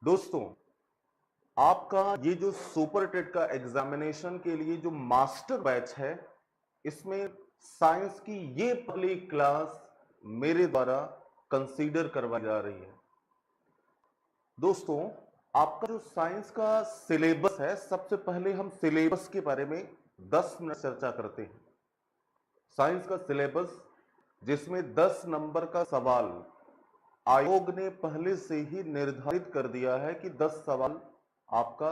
दोस्तों, आपका ये जो सुपर टेट का एग्जामिनेशन के लिए जो मास्टर बैच है, इसमें साइंस की ये पहली क्लास मेरे द्वारा कंसीडर करवाई जा रही है। दोस्तों, आपका जो साइंस का सिलेबस है, सबसे पहले हम सिलेबस के बारे में 10 मिनट चर्चा करते हैं। साइंस का सिलेबस, जिसमें 10 नंबर का सवाल आयोग ने पहले से ही निर्धारित कर दिया है कि 10 सवाल आपका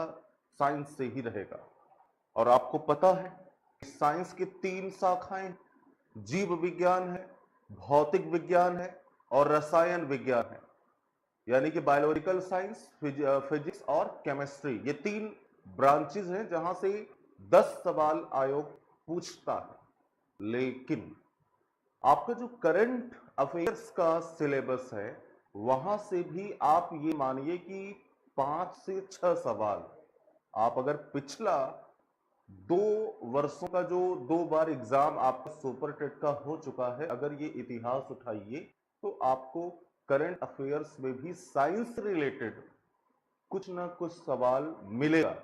साइंस से ही रहेगा। और आपको पता है कि साइंस की 3 शाखाएं जीव विज्ञान है, भौतिक विज्ञान है और रसायन विज्ञान है। यानी कि बायोलॉजिकल साइंस, फिजिक्स और केमिस्ट्री, ये 3 ब्रांचेस हैं जहां से 10 सवाल आयोग पूछता है। लेकिन आपका जो करंट अफेयर्स का सिलेबस है, वहां से भी आप ये मानिए कि 5 से 6 सवाल, आप अगर पिछला 2 वर्षों का जो 2 बार एग्जाम आपका सुपर टेट का हो चुका है, अगर ये इतिहास उठाइए तो आपको करंट अफेयर्स में भी साइंस से रिलेटेड कुछ ना कुछ सवाल मिलेगा।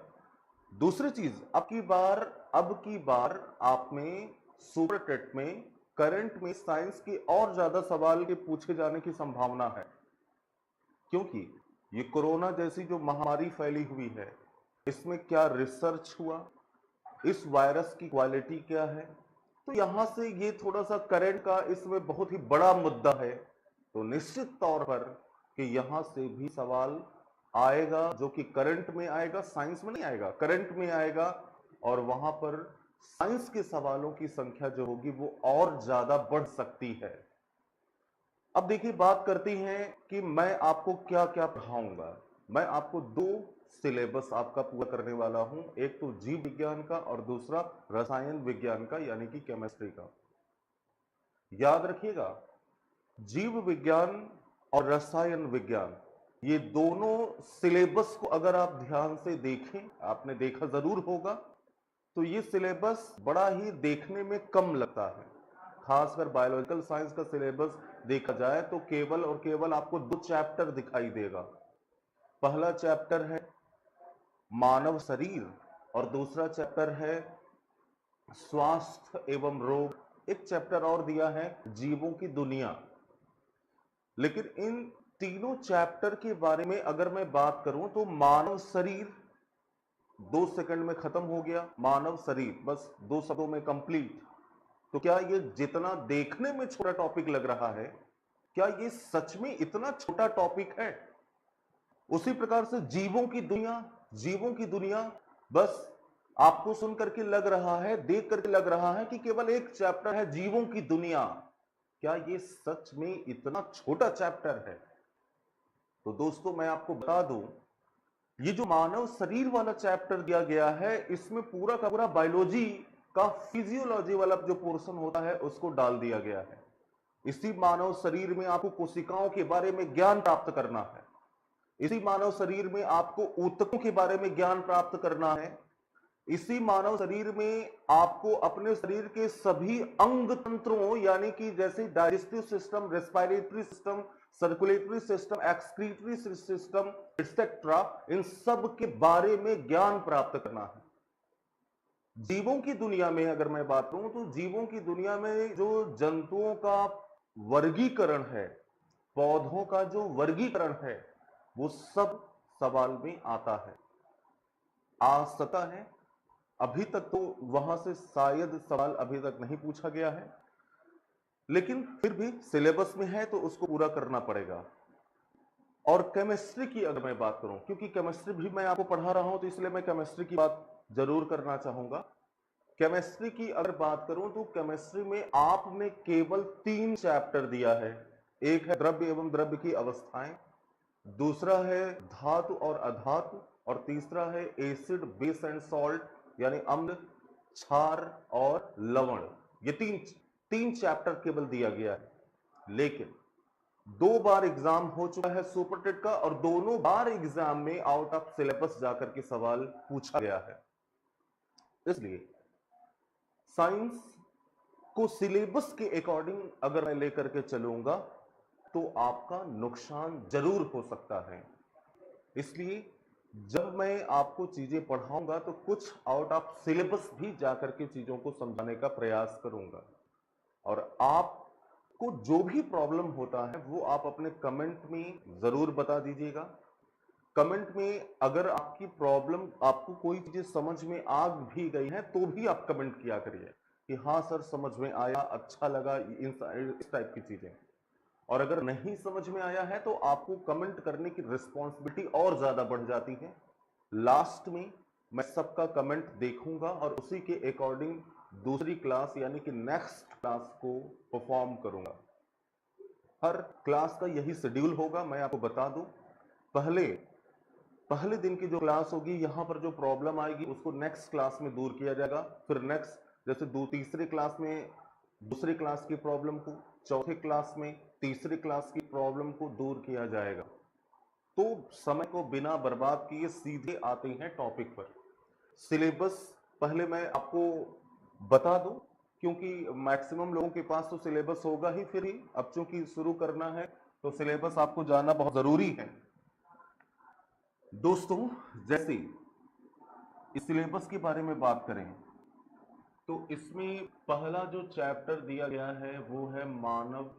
दूसरी चीज, अब की बार आप में सुपर टेट में करंट में साइंस के और ज्यादा सवाल के पूछे जाने की संभावना है, क्योंकि ये कोरोना जैसी जो महामारी फैली हुई है, इसमें क्या रिसर्च हुआ, इस वायरस की क्वालिटी क्या है, तो यहां से ये थोड़ा सा करंट का इसमें बहुत ही बड़ा मुद्दा है। तो निश्चित तौर पर कि यहां से भी सवाल आएगा, जो कि करंट में आएगा, साइंस में नहीं आएगा, करंट में आएगा। और वहां पर साइंस के सवालों की संख्या जो होगी वो और ज्यादा बढ़ सकती है। अब देखिए, बात करती हैं कि मैं आपको क्या क्या पढ़ाऊंगा। मैं आपको 2 सिलेबस आपका पूरा करने वाला हूं, एक तो जीव विज्ञान का और दूसरा रसायन विज्ञान का, यानी कि केमिस्ट्री का। याद रखिएगा, जीव विज्ञान और रसायन विज्ञान, ये दोनों सिलेबस को अगर आप ध्यान से देखें, आपने देखा जरूर होगा, तो ये सिलेबस बड़ा ही देखने में कम लगता है। खासकर बायोलॉजिकल साइंस का सिलेबस देखा जाए तो केवल और केवल आपको 2 चैप्टर दिखाई देगा। पहला चैप्टर है मानव शरीर और दूसरा चैप्टर है स्वास्थ्य एवं रोग। एक चैप्टर और दिया है जीवों की दुनिया। लेकिन इन तीनों चैप्टर के बारे में अगर मैं बात करूं तो मानव शरीर 2 सेकंड में खत्म हो गया। मानव शरीर बस 2 शब्दों में कंप्लीट। तो क्या ये जितना देखने में छोटा टॉपिक लग रहा है, क्या ये सच में इतना छोटा टॉपिक है? उसी प्रकार से जीवों की दुनिया बस आपको सुन करके लग रहा है, देख करके लग रहा है कि केवल एक चैप्टर है जीवों की दुनिया। क्या ये सच में इतना छोटा चैप्टर है? तो दोस्तों, मैं आपको बता दूं, ये जो मानव शरीर वाला चैप्टर दिया गया है, इसमें पूरा का पूरा बायोलॉजी का फिजियोलॉजी वाला जो पोर्शन होता है उसको डाल दिया गया है। इसी मानव शरीर में आपको कोशिकाओं के बारे में ज्ञान प्राप्त करना है। इसी मानव शरीर में आपको ऊतकों के बारे में ज्ञान प्राप्त करना है। इसी मानव शरीर में आपको अपने शरीर के सभी अंग तंत्रों, यानी कि जैसे digestive system, respiratory system, circulatory system, excretory system etcetera, इन सब के बारे में ज्ञान प्राप्त करना है। जीवों की दुनिया में अगर मैं बात करूं तो जीवों की दुनिया में जो जंतुओं का वर्गीकरण है, पौधों का जो वर्गीकरण है, वो सब सवाल में आता है, आ सकता है। अभी तक तो वहां से शायद सवाल अभी तक नहीं पूछा गया है, लेकिन फिर भी सिलेबस में है तो उसको पूरा करना पड़ेगा। और केमिस्ट्री की अगर मैं बात करूं, क्योंकि केमिस्ट्री भी मैं आपको पढ़ा रहा हूं, तो इसलिए मैं केमिस्ट्री की बात जरूर करना चाहूंगा। केमिस्ट्री की अगर बात करूं तो केमिस्ट्री में आपने केवल 3 चैप्टर दिया है। एक है द्रव्य एवं द्रव्य की अवस्थाएं, दूसरा है धातु और अधातु, और तीसरा है एसिड, बेस एंड सॉल्ट, यानी अम्ल, क्षार और लवण। ये तीन तीन चैप्टर केवल दिया गया है। लेकिन 2 बार एग्जाम हो चुका है सुपर टेट का, और दोनों बार एग्जाम में आउट ऑफ सिलेबस जाकर के सवाल पूछा गया है। इसलिए साइंस को सिलेबस के अकॉर्डिंग अगर मैं लेकर के चलूंगा तो आपका नुकसान जरूर हो सकता है। इसलिए जब मैं आपको चीजें पढ़ाऊंगा तो कुछ आउट ऑफ सिलेबस भी जाकर के चीजों को समझाने का प्रयास करूंगा। और आपको जो भी प्रॉब्लम होता है वो आप अपने कमेंट में जरूर बता दीजिएगा। कमेंट में अगर आपकी प्रॉब्लम, आपको कोई चीजें समझ में आ भी गई है तो भी आप कमेंट किया करिए कि हाँ सर समझ में आया, अच्छा लगा, इस टाइप की चीजें। और अगर नहीं समझ में आया है तो आपको कमेंट करने की रिस्पॉन्सिबिलिटी और ज्यादा बढ़ जाती है। लास्ट में मैं सबका कमेंट देखूंगा और उसी के अकॉर्डिंग दूसरी क्लास यानी कि नेक्स्ट क्लास को परफॉर्म करूंगा। हर क्लास का यही शेड्यूल होगा। मैं आपको बता दूं, पहले दिन की जो क्लास होगी, यहां पर जो प्रॉब्लम आएगी उसको नेक्स्ट क्लास में दूर किया जाएगा। फिर नेक्स्ट, जैसे तीसरी क्लास में दूसरी क्लास की प्रॉब्लम को, चौथे क्लास में तीसरी क्लास की प्रॉब्लम को दूर किया जाएगा। तो समय को बिना बर्बाद किए सीधे आते हैं टॉपिक पर। सिलेबस पहले मैं आपको बता दूं, क्योंकि मैक्सिमम लोगों के पास तो सिलेबस होगा ही, फिर ही अब चूंकि शुरू करना है तो सिलेबस आपको जानना बहुत जरूरी है। दोस्तों, जैसे इस सिलेबस के बारे में बात करें तो इसमें पहला जो चैप्टर दिया गया है वो है मानव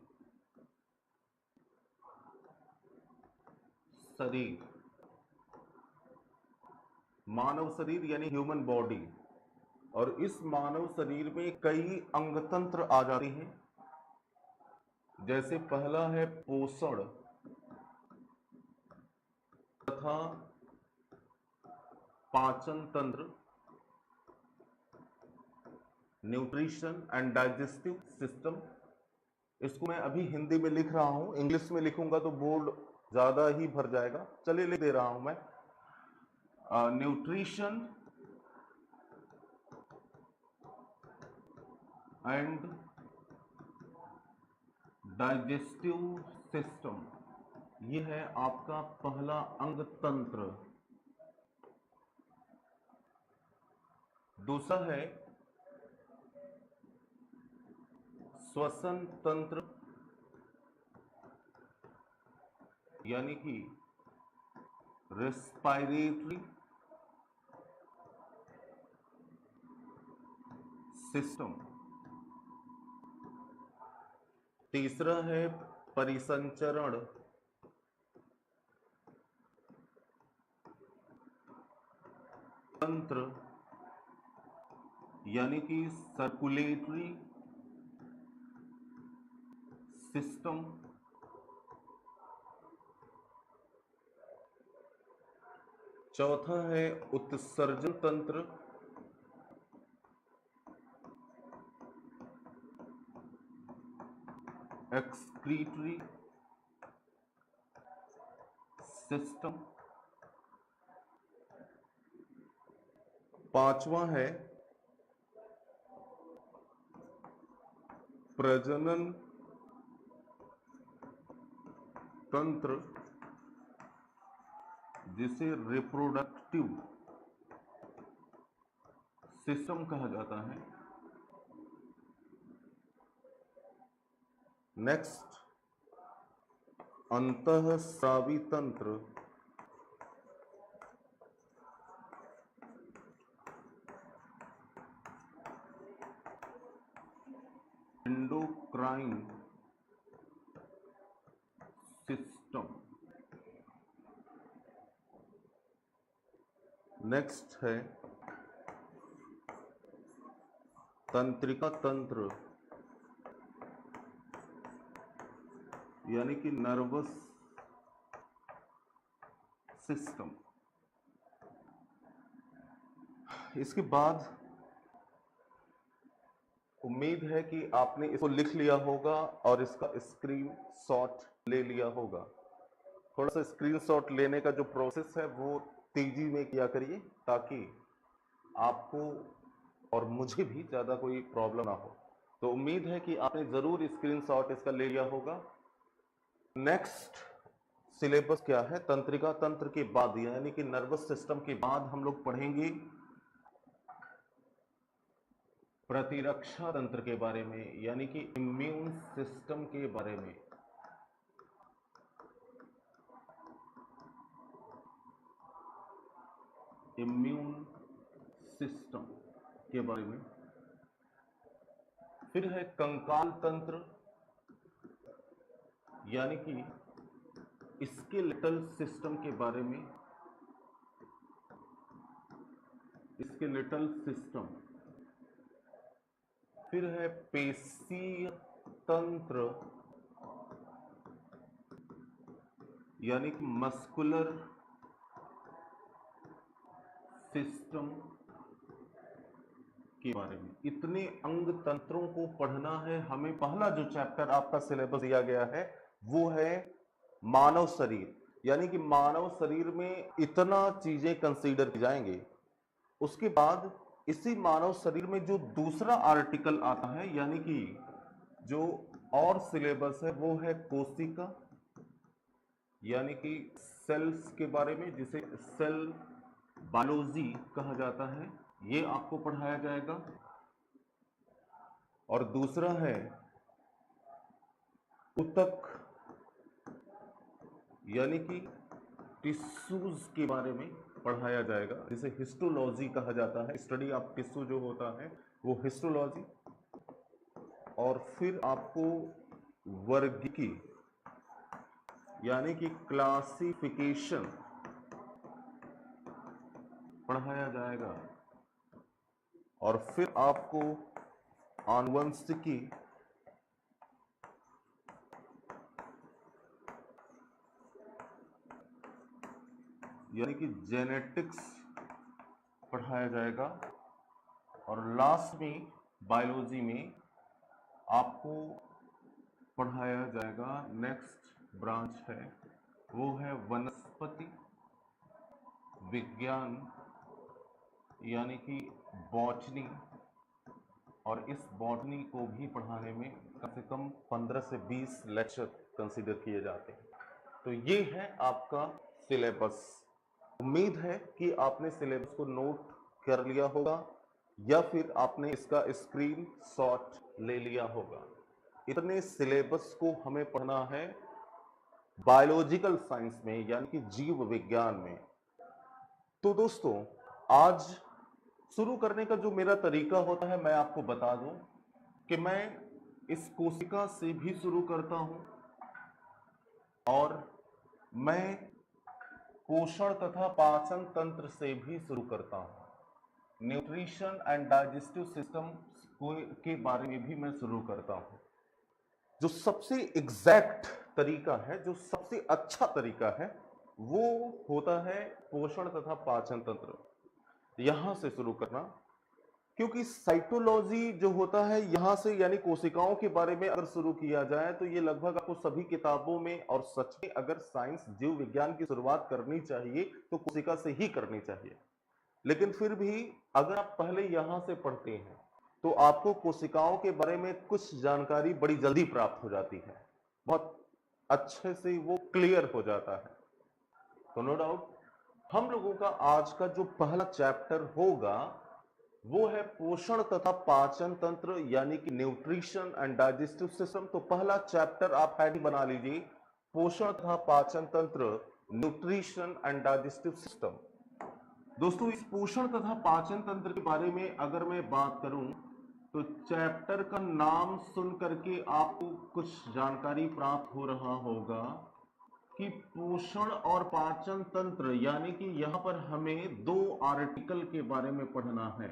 शरीर। मानव शरीर यानी ह्यूमन बॉडी। और इस मानव शरीर में कई अंग तंत्र आ जाते हैं। जैसे पहला है पोषण तथा पाचन तंत्र, न्यूट्रिशन एंड डाइजेस्टिव सिस्टम। इसको मैं अभी हिंदी में लिख रहा हूं, इंग्लिश में लिखूंगा तो बोर्ड ज्यादा ही भर जाएगा। चलिए लिख दे रहा हूं मैं, न्यूट्रिशन एंड डाइजेस्टिव सिस्टम। ये है आपका पहला अंग तंत्र। दूसरा है श्वसन तंत्र, यानी कि रेस्पिरेटरी सिस्टम। तीसरा है परिसंचरण तंत्र, यानी कि सर्कुलेटरी सिस्टम। चौथा है उत्सर्जन तंत्र, एक्सक्रीटरी सिस्टम। पांचवा है प्रजनन तंत्र, जिसे रिप्रोडक्टिव सिस्टम कहा जाता है। नेक्स्ट अंतःस्रावी तंत्र, एंडोक्राइन सिस्टम। नेक्स्ट है तंत्रिका तंत्र, यानी कि नर्वस सिस्टम। इसके बाद उम्मीद है कि आपने इसको लिख लिया होगा और इसका स्क्रीनशॉट ले लिया होगा। थोड़ा सा स्क्रीनशॉट लेने का जो प्रोसेस है वो तेजी में किया करिए, ताकि आपको और मुझे भी ज़्यादा कोई प्रॉब्लम ना हो। तो उम्मीद है कि आपने ज़रूर स्क्रीनशॉट इसका ले लिया होगा। नेक्स्ट सिलेबस क्या है? तंत्रिका तंत्र के बाद यानी कि नर्वस सिस्टम के बाद हम लोग पढ़ेंगे प्रतिरक्षा तंत्र के बारे में, यानी कि इम्यून सिस्टम के बारे में। इम्यून सिस्टम के बारे में। फिर है कंकाल तंत्र यानी कि स्केलेटल सिस्टम के बारे में, स्केलेटल सिस्टम। फिर है पेशीय तंत्र यानी कि मस्कुलर सिस्टम के बारे में। इतने अंग तंत्रों को पढ़ना है हमें। पहला जो चैप्टर आपका सिलेबस दिया गया है वो है मानव शरीर, यानी कि मानव शरीर में इतना चीजें कंसीडर की जाएंगे। उसके बाद इसी मानव शरीर में जो दूसरा आर्टिकल आता है, यानी कि जो और सिलेबस है वो है कोशिका, यानी कि सेल्स के बारे में, जिसे सेल बायोलॉजी कहा जाता है, ये आपको पढ़ाया जाएगा। और दूसरा है ऊतक, यानी कि टिश्यूज के बारे में पढ़ाया जाएगा, जिसे हिस्टोलॉजी कहा जाता है। स्टडी ऑफ टिश्यू जो होता है वो हिस्टोलॉजी। और फिर आपको वर्गीकी यानी कि क्लासिफिकेशन पढ़ाया जाएगा। और फिर आपको आनुवंशिकी यानी कि जेनेटिक्स पढ़ाया जाएगा। और लास्ट में बायोलॉजी में आपको पढ़ाया जाएगा, नेक्स्ट ब्रांच है वो है वनस्पति विज्ञान यानी कि बॉटनी। और इस बॉटनी को भी पढ़ाने में कम से कम 15 से 20 लेक्चर कंसीडर किए जाते हैं। तो ये है आपका सिलेबस। उम्मीद है कि आपने सिलेबस को नोट कर लिया होगा या फिर आपने इसका स्क्रीनशॉट ले लिया होगा। इतने सिलेबस को हमें पढ़ना है बायोलॉजिकल साइंस में, यानी कि जीव विज्ञान में। तो दोस्तों, आज शुरू करने का जो मेरा तरीका होता है, मैं आपको बता दूं कि मैं इस कोशिका से भी शुरू करता हूं और मैं पोषण तथा पाचन तंत्र से भी शुरू करता हूं। न्यूट्रिशन एंड डाइजेस्टिव सिस्टम के बारे में भी मैं शुरू करता हूं। जो सबसे एग्जैक्ट तरीका है, जो सबसे अच्छा तरीका है, वो होता है पोषण तथा पाचन तंत्र, यहां से शुरू करना। क्योंकि साइटोलॉजी जो होता है यहां से, यानी कोशिकाओं के बारे में अगर शुरू किया जाए तो ये लगभग आपको सभी किताबों में, और सच में अगर साइंस जीव विज्ञान की शुरुआत करनी चाहिए तो कोशिका से ही करनी चाहिए। लेकिन फिर भी अगर आप पहले यहां से पढ़ते हैं तो आपको कोशिकाओं के बारे में कुछ जानकारी बड़ी जल्दी प्राप्त हो जाती है, बहुत अच्छे से वो क्लियर हो जाता है। तो नो डाउट हम लोगों का आज का जो पहला चैप्टर होगा वो है पोषण तथा पाचन तंत्र, यानी कि न्यूट्रिशन एंड डाइजेस्टिव सिस्टम। तो पहला चैप्टर आप हेडिंग बना लीजिए, पोषण तथा पाचन तंत्र, न्यूट्रिशन एंड डाइजेस्टिव सिस्टम। दोस्तों, इस पोषण तथा पाचन तंत्र के बारे में अगर मैं बात करूं तो चैप्टर का नाम सुन करके आपको कुछ जानकारी प्राप्त हो रहा होगा कि पोषण और पाचन तंत्र, यानी कि यहां पर हमें दो आर्टिकल के बारे में पढ़ना है।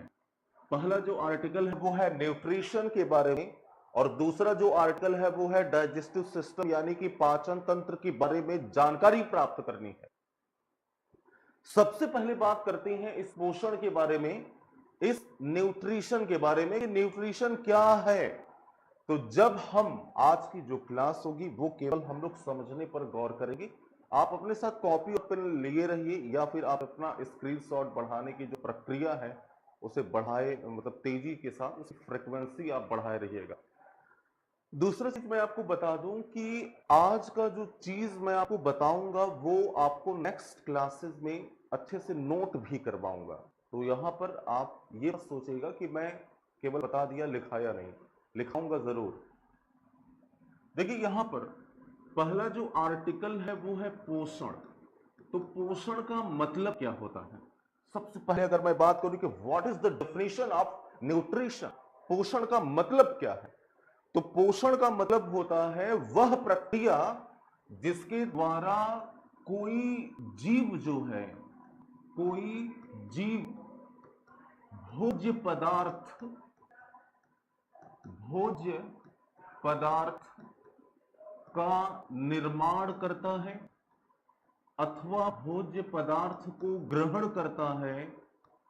पहला जो आर्टिकल है वो है न्यूट्रिशन के बारे में, और दूसरा जो आर्टिकल है वो है डाइजेस्टिव सिस्टम, यानी कि पाचन तंत्र के बारे में जानकारी प्राप्त करनी है। सबसे पहले बात करते हैं इस पोषण के बारे में, इस न्यूट्रिशन के बारे में। न्यूट्रिशन क्या है? तो जब हम आज की जो क्लास होगी वो केवल हम लोग समझने पर गौर करेंगे। आप अपने साथ कॉपी और पेन लिए रहिए, या फिर आप अपना स्क्रीनशॉट बढ़ाने की जो प्रक्रिया है उसे बढ़ाए, मतलब तेजी के साथ उसकी फ्रीक्वेंसी आप बढ़ाए रहिएगा। दूसरा चीज मैं आपको बता दूं कि आज का जो चीज मैं आपको बताऊंगा वो आपको नेक्स्ट क्लासेस में अच्छे से नोट भी करवाऊंगा। तो यहां पर आप ये मत सोचिएगा कि मैं केवल बता दिया, लिखाया नहीं, लिखाऊंगा जरूर। देखिए, यहां पर पहला जो आर्टिकल है वो है पोषण। तो पोषण का मतलब क्या होता है? सबसे पहले अगर मैं बात करूं कि what is the definition of nutrition, पोषण का मतलब क्या है, तो पोषण का मतलब होता है वह प्रक्रिया जिसके द्वारा कोई जीव जो है, कोई जीव भोज्य पदार्थ का निर्माण करता है अथवा भोज्य पदार्थ को ग्रहण करता है,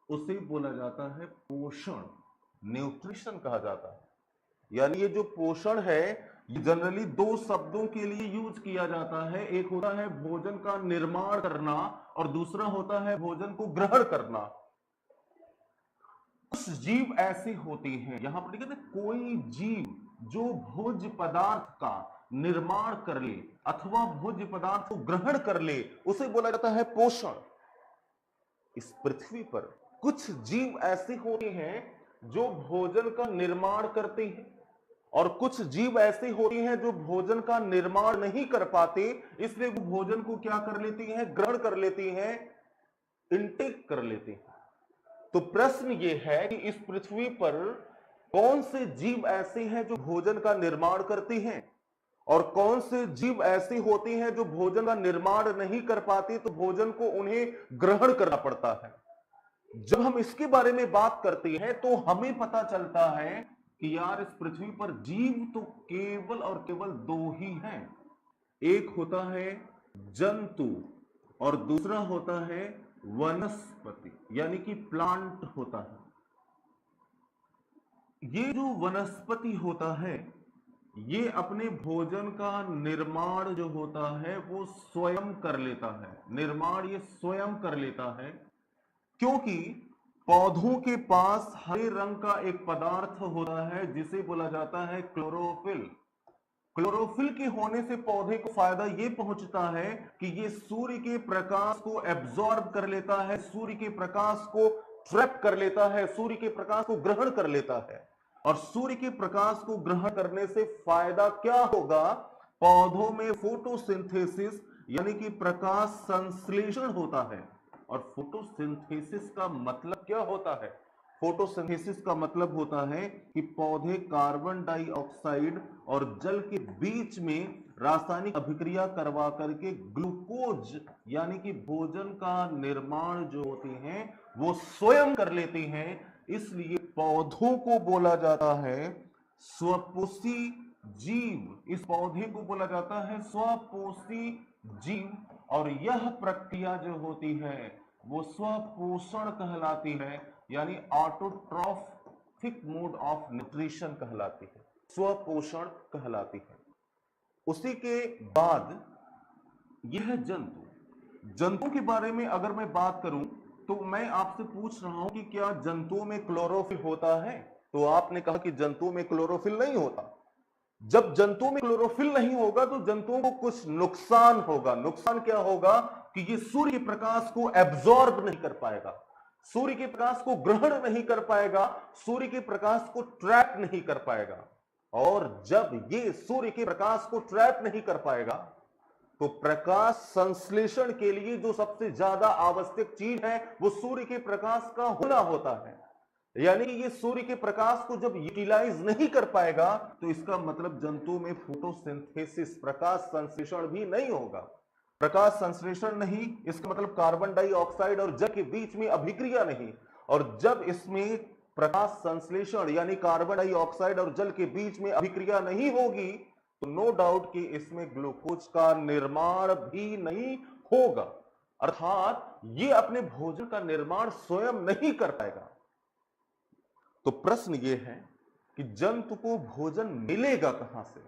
उसे बोला जाता है पोषण, न्यूट्रिशन कहा जाता है। यानी ये जो पोषण है ये जनरली दो शब्दों के लिए यूज किया जाता है, एक होता है भोजन का निर्माण करना और दूसरा होता है भोजन को ग्रहण करना। कुछ जीव ऐसे होते हैं, यहां पर कहते हैं कोई जीव जो भोज्य पदार्थ का निर्माण कर ले अथवा भोज्य पदार्थ को ग्रहण कर ले, उसे बोला जाता है पोषण। इस पृथ्वी पर कुछ जीव ऐसे होते हैं जो भोजन का निर्माण करते हैं और कुछ जीव ऐसे होते हैं जो भोजन का निर्माण नहीं कर पाते, इसलिए वो भोजन को क्या कर लेती हैं, ग्रहण कर लेती हैं, इनटेक कर लेते हैं। तो प्रश्न ये है कि इस पृथ्वी पर कौन से जीव ऐसे हैं जो भोजन का निर्माण करते हैं और कौन से जीव ऐसे होते हैं जो भोजन का निर्माण नहीं कर पाते, तो भोजन को उन्हें ग्रहण करना पड़ता है। जब हम इसके बारे में बात करते हैं तो हमें पता चलता है कि यार इस पृथ्वी पर जीव तो केवल और केवल दो ही हैं, एक होता है जंतु और दूसरा होता है वनस्पति, यानी कि प्लांट होता है। ये जो वनस्पति होता है ये अपने भोजन का निर्माण जो होता है वो स्वयं कर लेता है, निर्माण ये स्वयं कर लेता है, क्योंकि पौधों के पास हरे रंग का एक पदार्थ होता है जिसे बोला जाता है क्लोरोफिल। क्लोरोफिल के होने से पौधे को फायदा ये पहुंचता है कि ये सूर्य के प्रकाश को एब्जॉर्ब कर लेता है, सूर्य के प्रकाश को ट्रैप कर लेता है, सूर्य के प्रकाश को ग्रहण कर लेता है। और सूर्य के प्रकाश को ग्रहण करने से फायदा क्या होगा, पौधों में फोटोसिंथेसिस यानी कि प्रकाश संश्लेषण होता है। और फोटोसिंथेसिस का मतलब क्या होता है, फोटोसिंथेसिस का मतलब होता है कि पौधे कार्बन डाइऑक्साइड और जल के बीच में रासायनिक अभिक्रिया करवा करके ग्लूकोज यानी कि भोजन का निर्माण जो होते हैं वो स्वयं कर लेते हैं। इसलिए पौधों को बोला जाता है स्वपोषी जीव, इस पौधे को बोला जाता है स्वपोषी जीव। और यह प्रक्रिया जो होती है वो स्वपोषण कहलाती है, यानी ऑटोट्रॉफिक मोड ऑफ न्यूट्रिशन कहलाती है, स्वपोषण कहलाती है। उसी के बाद यह जंतु के बारे में अगर मैं बात करूं तो मैं आपसे पूछ रहा हूं कि क्या जंतुओं में क्लोरोफिल होता है, तो आपने कहा कि जंतुओं में क्लोरोफिल नहीं होता। जब जंतुओं में क्लोरोफिल नहीं होगा तो जंतुओं को कुछ नुकसान होगा। नुकसान क्या होगा कि ये सूर्य के प्रकाश को एब्जॉर्ब नहीं कर पाएगा, सूर्य के प्रकाश को ग्रहण नहीं कर पाएगा, सूर्य के प्रकाश को ट्रैप नहीं कर पाएगा। और जब ये सूर्य के प्रकाश को ट्रैप नहीं कर पाएगा तो प्रकाश संश्लेषण के लिए जो सबसे ज्यादा आवश्यक चीज है वो सूर्य के प्रकाश का होना होता है। यानी ये सूर्य के प्रकाश को जब यूटिलाइज नहीं कर पाएगा तो इसका मतलब जंतु में फोटोसिंथेसिस प्रकाश संश्लेषण भी नहीं होगा। प्रकाश संश्लेषण नहीं, इसका मतलब कार्बन डाइऑक्साइड और जल के बीच में अभिक्रिया नहीं। और जब इसमें प्रकाश संश्लेषण यानी कार्बन डाइऑक्साइड और जल के बीच में अभिक्रिया नहीं होगी तो नो डाउट कि इसमें ग्लूकोज का निर्माण भी नहीं होगा, अर्थात ये अपने भोजन का निर्माण स्वयं नहीं कर पाएगा। तो प्रश्न ये है कि जंतु को भोजन मिलेगा कहां से।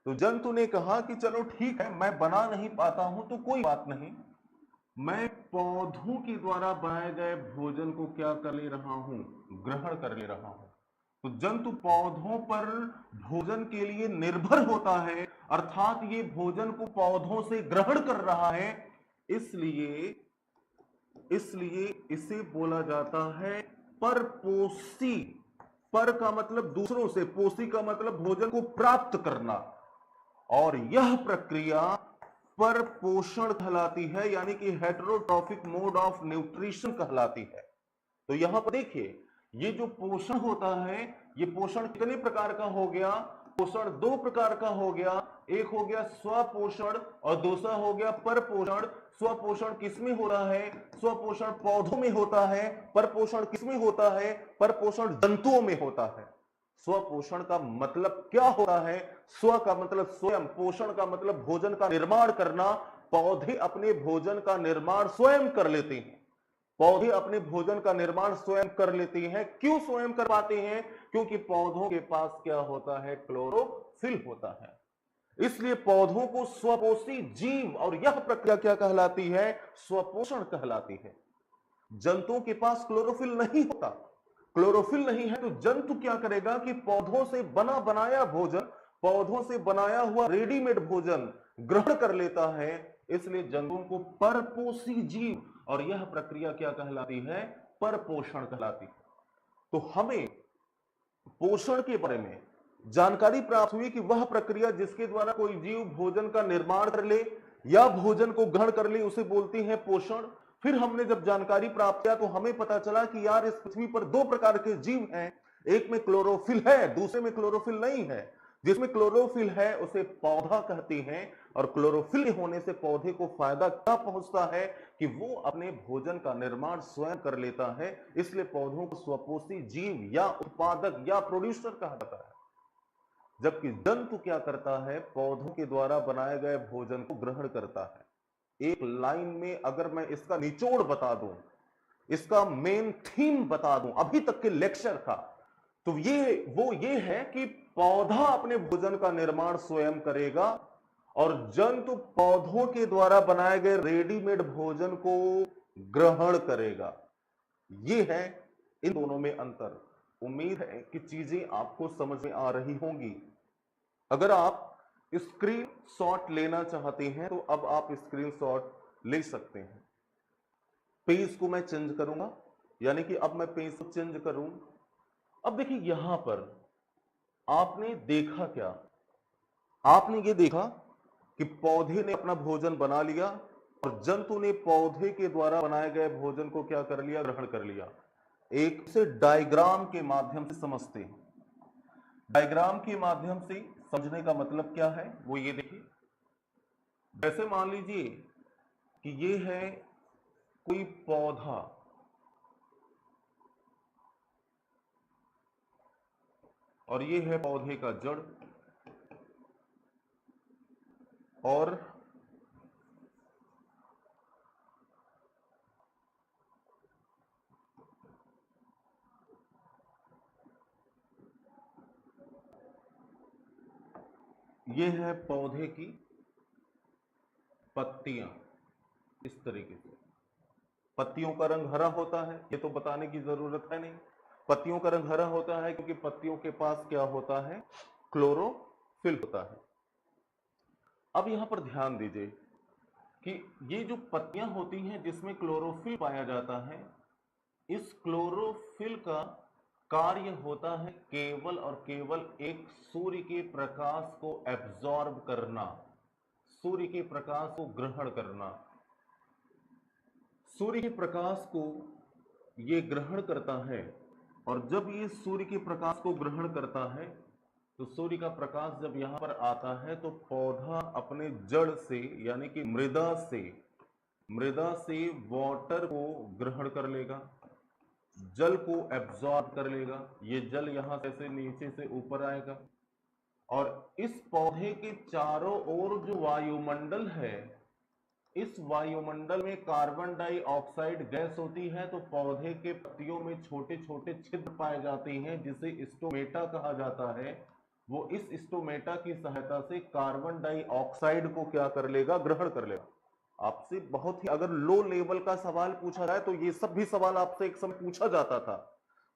तो जंतु ने कहा कि चलो ठीक है, मैं बना नहीं पाता हूं तो कोई बात नहीं, मैं पौधों के द्वारा बनाए गए भोजन को क्या कर ले रहा हूं, ग्रहण कर ले रहा हूं। तो जंतु पौधों पर भोजन के लिए निर्भर होता है, अर्थात ये भोजन को पौधों से ग्रहण कर रहा है, इसलिए इसे बोला जाता है परपोषी। पर का मतलब दूसरों से, पोषी का मतलब भोजन को प्राप्त करना। और यह प्रक्रिया पर पोषण कहलाती है, यानी कि हेटेरोट्रॉफिक मोड ऑफ न्यूट्रिशन कहलाती है। तो यहां पर देखिए, ये जो पोषण होता है, ये पोषण कितने प्रकार का हो गया? पोषण दो प्रकार का हो गया। एक हो गया स्वपोषण और दूसरा हो गया परपोषण। स्वपोषण किसमें हो रहा है? स्वपोषण पौधों में होता है। परपोषण किसमें होता है? परपोषण जंतुओं में होता है। स्वपोषण का मतलब क्या होता है? स्व का मतलब स्वयं, पोषण का मतलब भोजन का निर्माण करना। पौधे अपने भोजन का निर्माण स्वयं कर लेते हैं। पौधे अपने भोजन का निर्माण स्वयं कर लेते हैं। क्यों स्वयं कर पाते हैं? क्योंकि पौधों के पास क्या होता है? क्लोरोफिल होता है। इसलिए पौधों को स्वपोषी जीव, और यह प्रक्रिया क्या कहलाती है? स्वपोषण कहलाती है। जंतुओं के पास क्लोरोफिल नहीं होता। क्लोरोफिल नहीं है तो जंतु क्या करेगा कि पौधों से बना बनाया भोजन, पौधों से बनाया हुआ रेडीमेड भोजन ग्रहण कर लेता है। इसलिए जंतुओं को परपोषी जीव, और यह प्रक्रिया क्या कहलाती है? परपोषण कहलाती है। तो हमें पोषण के बारे में जानकारी प्राप्त हुई कि वह प्रक्रिया जिसके द्वारा कोई जीव भोजन का निर्माण कर ले या भोजन को ग्रहण कर ले, उसे बोलते हैं पोषण। फिर हमने जब जानकारी प्राप्त किया तो हमें पता चला कि यार इस पृथ्वी पर दो प्रकार के जीव हैं, एक में क्लोरोफिल है, दूसरे में क्लोरोफिल नहीं है। जिसमें क्लोरोफिल है उसे पौधा कहते हैं, और क्लोरोफिल होने से पौधे को फायदा क्या पहुंचता है कि वो अपने भोजन का निर्माण स्वयं कर लेता है। इसलिए पौधों को स्वपोषी जीव या उत्पादक या प्रोड्यूसर कहा जाता है। जबकि जंतु क्या करता है? पौधों के द्वारा बनाए गए भोजन को ग्रहण करता है। एक लाइन में अगर मैं इसका निचोड़ बता दूं, इसका मेन थीम बता दूं अभी तक के लेक्चर का, तो ये है कि पौधा अपने भोजन का निर्माण स्वयं करेगा और जंतु पौधों के द्वारा बनाए गए रेडीमेड भोजन को ग्रहण करेगा। ये है इन दोनों में अंतर। उम्मीद है कि चीजें आपको समझ में आ रही होंगी। अगर आप स्क्रीन शॉट लेना चाहते हैं तो अब आप स्क्रीन शॉट ले सकते हैं। पेज को मैं चेंज करूंगा, यानी कि अब मैं पेज को चेंज करूं। अब देखिए, यहां पर आपने देखा क्या? आपने ये देखा कि पौधे ने अपना भोजन बना लिया और जंतु ने पौधे के द्वारा बनाए गए भोजन को क्या कर लिया? ग्रहण कर लिया। एक से डायग्राम के माध्यम से समझते हैं। डायग्राम के माध्यम से समझने का मतलब क्या है वो ये देखिए। जैसे मान लीजिए कि ये है कोई पौधा, और ये है पौधे का जड़, और ये है पौधे की पत्तियां। इस तरीके से पत्तियों का रंग हरा होता है, ये तो बताने की जरूरत है नहीं। पत्तियों का रंग हरा होता है क्योंकि पत्तियों के पास क्या होता है? क्लोरोफिल होता है। अब यहां पर ध्यान दीजिए कि ये जो पत्तियां होती हैं जिसमें क्लोरोफिल पाया जाता है, इस क्लोरोफिल का कार्य होता है केवल और केवल एक सूर्य के प्रकाश को एब्जॉर्ब करना, सूर्य के प्रकाश को ग्रहण करना। सूर्य के प्रकाश को ये ग्रहण करता है, और जब ये सूर्य के प्रकाश को ग्रहण करता है तो सूर्य का प्रकाश जब यहां पर आता है तो पौधा अपने जड़ से, यानी कि मृदा से वाटर को ग्रहण कर लेगा, जल को एब्जॉर्ब कर लेगा। ये जल यहां से नीचे से ऊपर आएगा, और इस पौधे के चारों ओर जो वायुमंडल है, इस वायुमंडल में कार्बन डाइऑक्साइड गैस होती है, तो पौधे के पत्तियों में छोटे छोटे छिद्र पाए जाते हैं जिसे स्टोमेटा कहा जाता है। वो इस स्टोमेटा की सहायता से कार्बन डाइऑक्साइड को क्या कर लेगा? ग्रहण कर लेगा। आपसे बहुत ही अगर लो लेवल का सवाल पूछा जाए तो ये सब भी सवाल आपसे एक समय पूछा जाता था।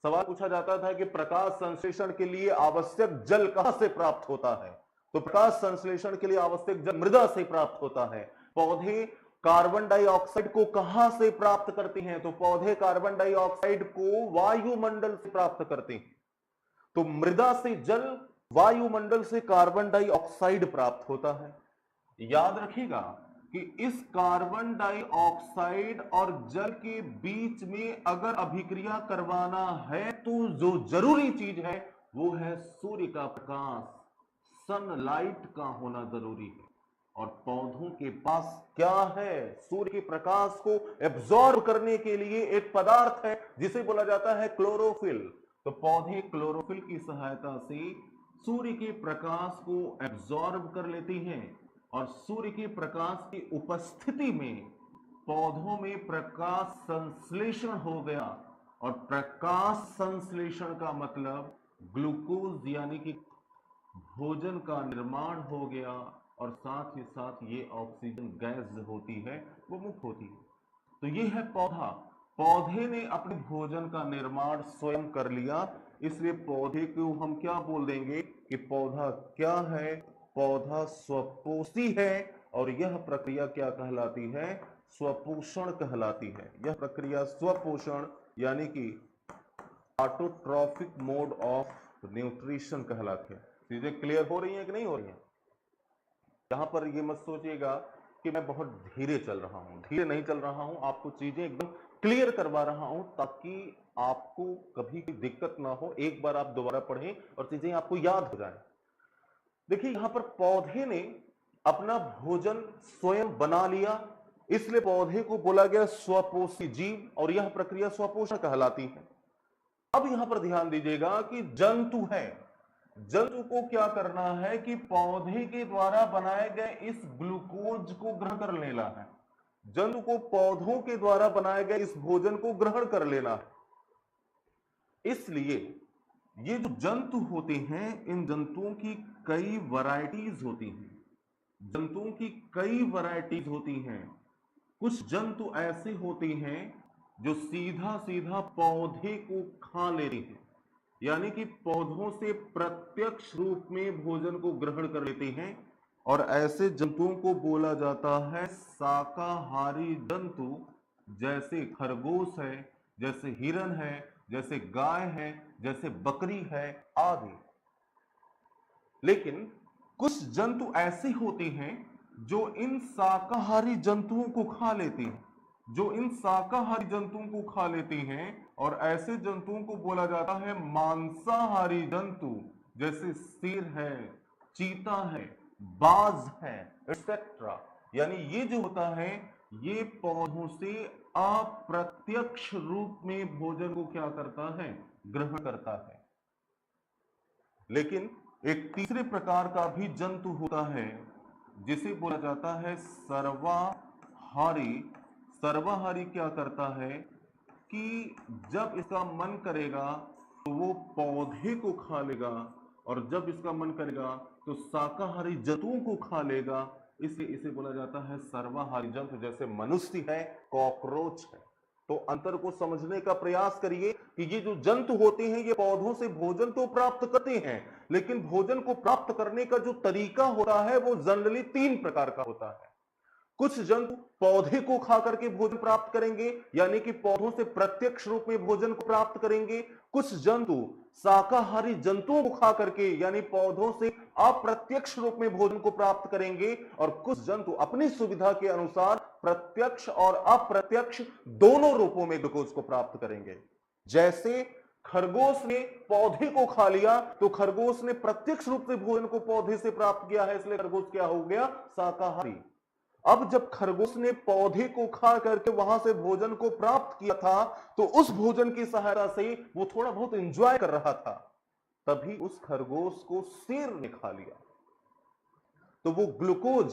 सवाल पूछा जाता था कि प्रकाश संश्लेषण के लिए आवश्यक जल कहां से प्राप्त होता है? तो प्रकाश संश्लेषण के लिए आवश्यक जल मृदा से प्राप्त होता है। पौधे कार्बन डाइऑक्साइड को कहां से प्राप्त करते हैं? तो पौधे कार्बन डाइऑक्साइड को वायुमंडल से प्राप्त करते हैं। तो मृदा से जल, वायुमंडल से कार्बन डाइऑक्साइड प्राप्त होता है। याद रखिएगा, कि इस कार्बन डाइऑक्साइड और जल के बीच में अगर अभिक्रिया करवाना है तो जो जरूरी चीज है वो है सूर्य का प्रकाश, सनलाइट का होना जरूरी है। और पौधों के पास क्या है? सूर्य के प्रकाश को एब्जॉर्ब करने के लिए एक पदार्थ है जिसे बोला जाता है क्लोरोफिल। तो पौधे क्लोरोफिल की सहायता से सूर्य के प्रकाश को एब्जॉर्ब कर लेती हैं और सूर्य के प्रकाश की उपस्थिति में पौधों में प्रकाश संश्लेषण हो गया। और प्रकाश संश्लेषण का मतलब ग्लूकोज यानी कि भोजन का निर्माण हो गया और साथ ही साथ ये ऑक्सीजन गैस जो होती है वो मुक्त होती है। तो ये है पौधा। पौधे ने अपने भोजन का निर्माण स्वयं कर लिया, इसलिए पौधे को हम क्या बोल देंगे कि पौधा क्या है? पौधा स्वपोषी है। और यह प्रक्रिया क्या कहलाती है? स्वपोषण कहलाती है। यह प्रक्रिया स्वपोषण यानी कि ऑटोट्रॉफिक मोड ऑफ न्यूट्रिशन कहलाती है। चीजें क्लियर हो रही हैं कि नहीं हो रही हैं? यहां पर ये मत सोचिएगा कि मैं बहुत धीरे चल रहा हूं, धीरे नहीं चल रहा हूं, आपको चीजें एकदम क्लियर करवा रहा हूं ताकि आपको कभी भी दिक्कत ना हो। एक बार आप दोबारा पढ़ें और चीजें आपको याद हो जाएं। देखिए यहां पर पौधे ने अपना भोजन स्वयं बना लिया, इसलिए पौधे को बोला गया स्वपोषी जीव और यह प्रक्रिया स्वपोषण कहलाती है। अब यहां पर ध्यान दीजिएगा कि जंतु है, जंतु को क्या करना है कि पौधे के द्वारा बनाए गए इस ग्लूकोज को ग्रहण कर लेना है। जंतु को पौधों के द्वारा बनाए गए इस भोजन को ग्रहण कर लेना है। इसलिए ये जो जंतु होते हैं, इन जंतुओं की कई वैरायटीज होती हैं। जंतुओं की कई वैरायटीज होती हैं। कुछ जंतु ऐसे होते हैं जो सीधा सीधा पौधे को खा लेते हैं, यानी कि पौधों से प्रत्यक्ष रूप में भोजन को ग्रहण कर लेते हैं। और ऐसे जंतुओं को बोला जाता है शाकाहारी जंतु, जैसे खरगोश है, जैसे हिरन है, जैसे गाय है, जैसे बकरी है आदि। लेकिन कुछ जंतु ऐसे होते हैं जो इन शाकाहारी जंतुओं को खा लेते हैं, जो इन शाकाहारी जंतुओं को खा लेते हैं। और ऐसे जंतुओं को बोला जाता है मांसाहारी जंतु, जैसे शेर है, चीता है, बाज है, एक्सेट्रा। यानी ये जो होता है ये पौधों से अप्रत्यक्ष रूप में भोजन को क्या करता है? ग्रहण करता है। लेकिन एक तीसरे प्रकार का भी जंतु होता है जिसे बोला जाता है सर्वाहारी। सर्वाहारी क्या करता है कि जब इसका मन करेगा तो वो पौधे को खा लेगा और जब इसका मन करेगा तो शाकाहारी जंतुओं को खा लेगा। इसलिए इसे बोला जाता है सर्वाहारी जंतु, जैसे मनुष्य है, कॉकरोच है। तो अंतर को समझने का प्रयास करिए कि ये जो जंतु होते हैं ये पौधों से भोजन तो प्राप्त करते हैं, लेकिन भोजन को प्राप्त करने का जो तरीका होता है वो जनरली 3 प्रकार का होता है। कुछ जंतु पौधे को खा करके भोजन प्राप्त करेंगे, यानी कि पौधों से प्रत्यक्ष रूप में भोजन को प्राप्त करेंगे। कुछ जंतु शाकाहारी जंतुओं को खा करके यानी पौधों से अप्रत्यक्ष रूप में भोजन को प्राप्त करेंगे। और कुछ जंतु अपनी सुविधा के अनुसार प्रत्यक्ष और अप्रत्यक्ष दोनों रूपों में ग्लूकोज को प्राप्त करेंगे। जैसे खरगोश ने पौधे को खा लिया तो खरगोश ने प्रत्यक्ष रूप से भोजन को पौधे से प्राप्त किया है, इसलिए खरगोश क्या हो गया? शाकाहारी। अब जब खरगोश ने पौधे को खा करके वहां से भोजन को प्राप्त किया था तो उस भोजन की सहायता से वो थोड़ा बहुत एंजॉय कर रहा था, तभी उस खरगोश को शेर ने खा लिया। तो वो ग्लूकोज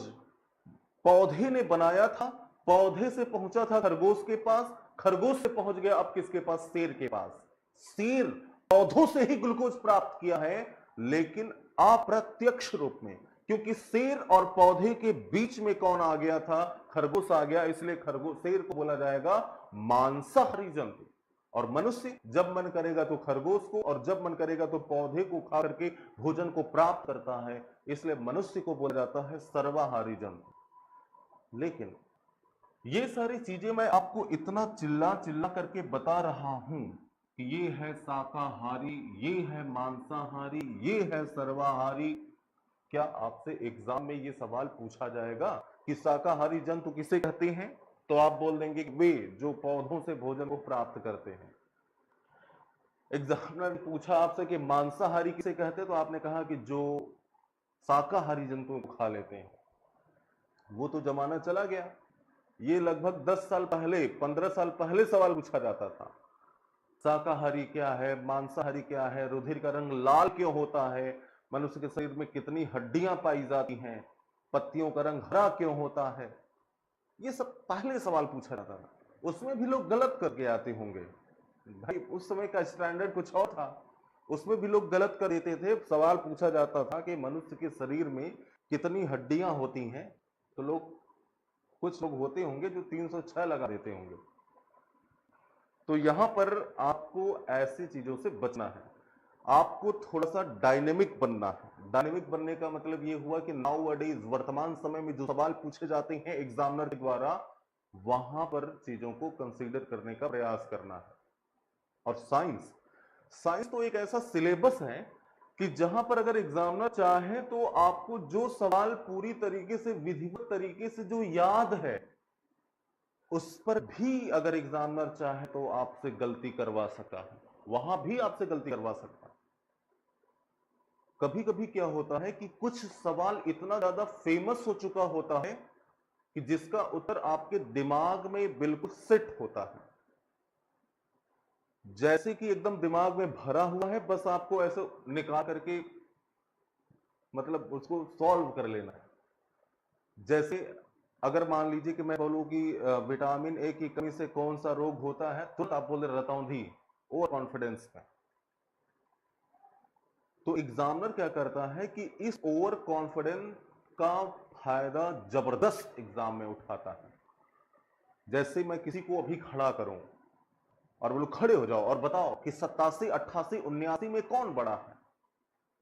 पौधे ने बनाया था, पौधे से पहुंचा था खरगोश के पास, खरगोश से पहुंच गया अब किसके पास? शेर के पास। शेर पौधों से ही ग्लूकोज प्राप्त किया है, लेकिन अप्रत्यक्ष रूप में, क्योंकि शेर और पौधे के बीच में कौन आ गया था? खरगोश आ गया। इसलिए खरगोश, शेर को बोला जाएगा मांसाहारी जंतु। और मनुष्य जब मन करेगा तो खरगोश को और जब मन करेगा तो पौधे को खा करके भोजन को प्राप्त करता है, इसलिए मनुष्य को बोला जाता है सर्वाहारी जंतु। लेकिन ये सारी चीजें मैं आपको इतना चिल्ला चिल्ला करके बता रहा हूं कि ये है शाकाहारी, ये है मांसाहारी, ये है सर्वाहारी। क्या आपसे एग्जाम में ये सवाल पूछा जाएगा कि शाकाहारी जंतु किसे कहते हैं, तो आप बोल देंगे कि वे जो पौधों से भोजन को प्राप्त करते हैं। एग्जामिनर ने पूछा आपसे कि मांसाहारी किसे कहते हैं, तो आपने कहा कि जो शाकाहारी जंतुओं को खा लेते हैं। वो तो जमाना चला गया। ये लगभग 10 साल पहले, 15 साल पहले सवाल पूछा जाता था। शाकाहारी क्या है, मांसाहारी क्या है, रुधिर का रंग लाल क्यों होता है, मनुष्य के शरीर में कितनी हड्डियां पाई जाती हैं, पत्तियों का रंग हरा क्यों होता है, ये सब पहले सवाल पूछा जाता था। उसमें भी लोग गलत करके आते होंगे भाई, उस समय का स्टैंडर्ड कुछ और था, उसमें भी लोग गलत कर देते थे। सवाल पूछा जाता था कि मनुष्य के शरीर में कितनी हड्डियां होती हैं, तो लोग, कुछ लोग होते होंगे जो 306 लगा देते होंगे। तो यहां पर आपको ऐसी चीजों से बचना है, आपको थोड़ा सा डायनेमिक बनना है। डायनेमिक बनने का मतलब ये हुआ कि नाउ अडेज, वर्तमान समय में जो सवाल पूछे जाते हैं एग्जामिनर के द्वारा, वहां पर चीजों को कंसीडर करने का प्रयास करना है। और साइंस, साइंस तो एक ऐसा सिलेबस है कि जहां पर अगर एग्जामिनर चाहे तो आपको जो सवाल पूरी तरीके से विधिवत तरीके से जो याद है, उस पर भी अगर एग्जामिनर चाहे तो आपसे गलती करवा सकता है, वहां भी आपसे गलती करवा सकता है। कभी कभी क्या होता है कि कुछ सवाल इतना ज्यादा फेमस हो चुका होता है कि जिसका उत्तर आपके दिमाग में बिल्कुल सेट होता है, जैसे कि एकदम दिमाग में भरा हुआ है, बस आपको ऐसे निकाल करके मतलब उसको सॉल्व कर लेना है। जैसे अगर मान लीजिए कि मैं बोलूं कि विटामिन ए की कमी से कौन सा रोग होता है, तुरंत आप बोल रहे रतौंधी, ओवर कॉन्फिडेंस में। तो एग्जामिनर क्या करता है कि इस ओवर कॉन्फिडेंस का फायदा जबरदस्त एग्जाम में उठाता है। जैसे मैं किसी को अभी खड़ा करूं और बोलूं खड़े हो जाओ और बताओ कि 87, 88, 79 में कौन बड़ा है,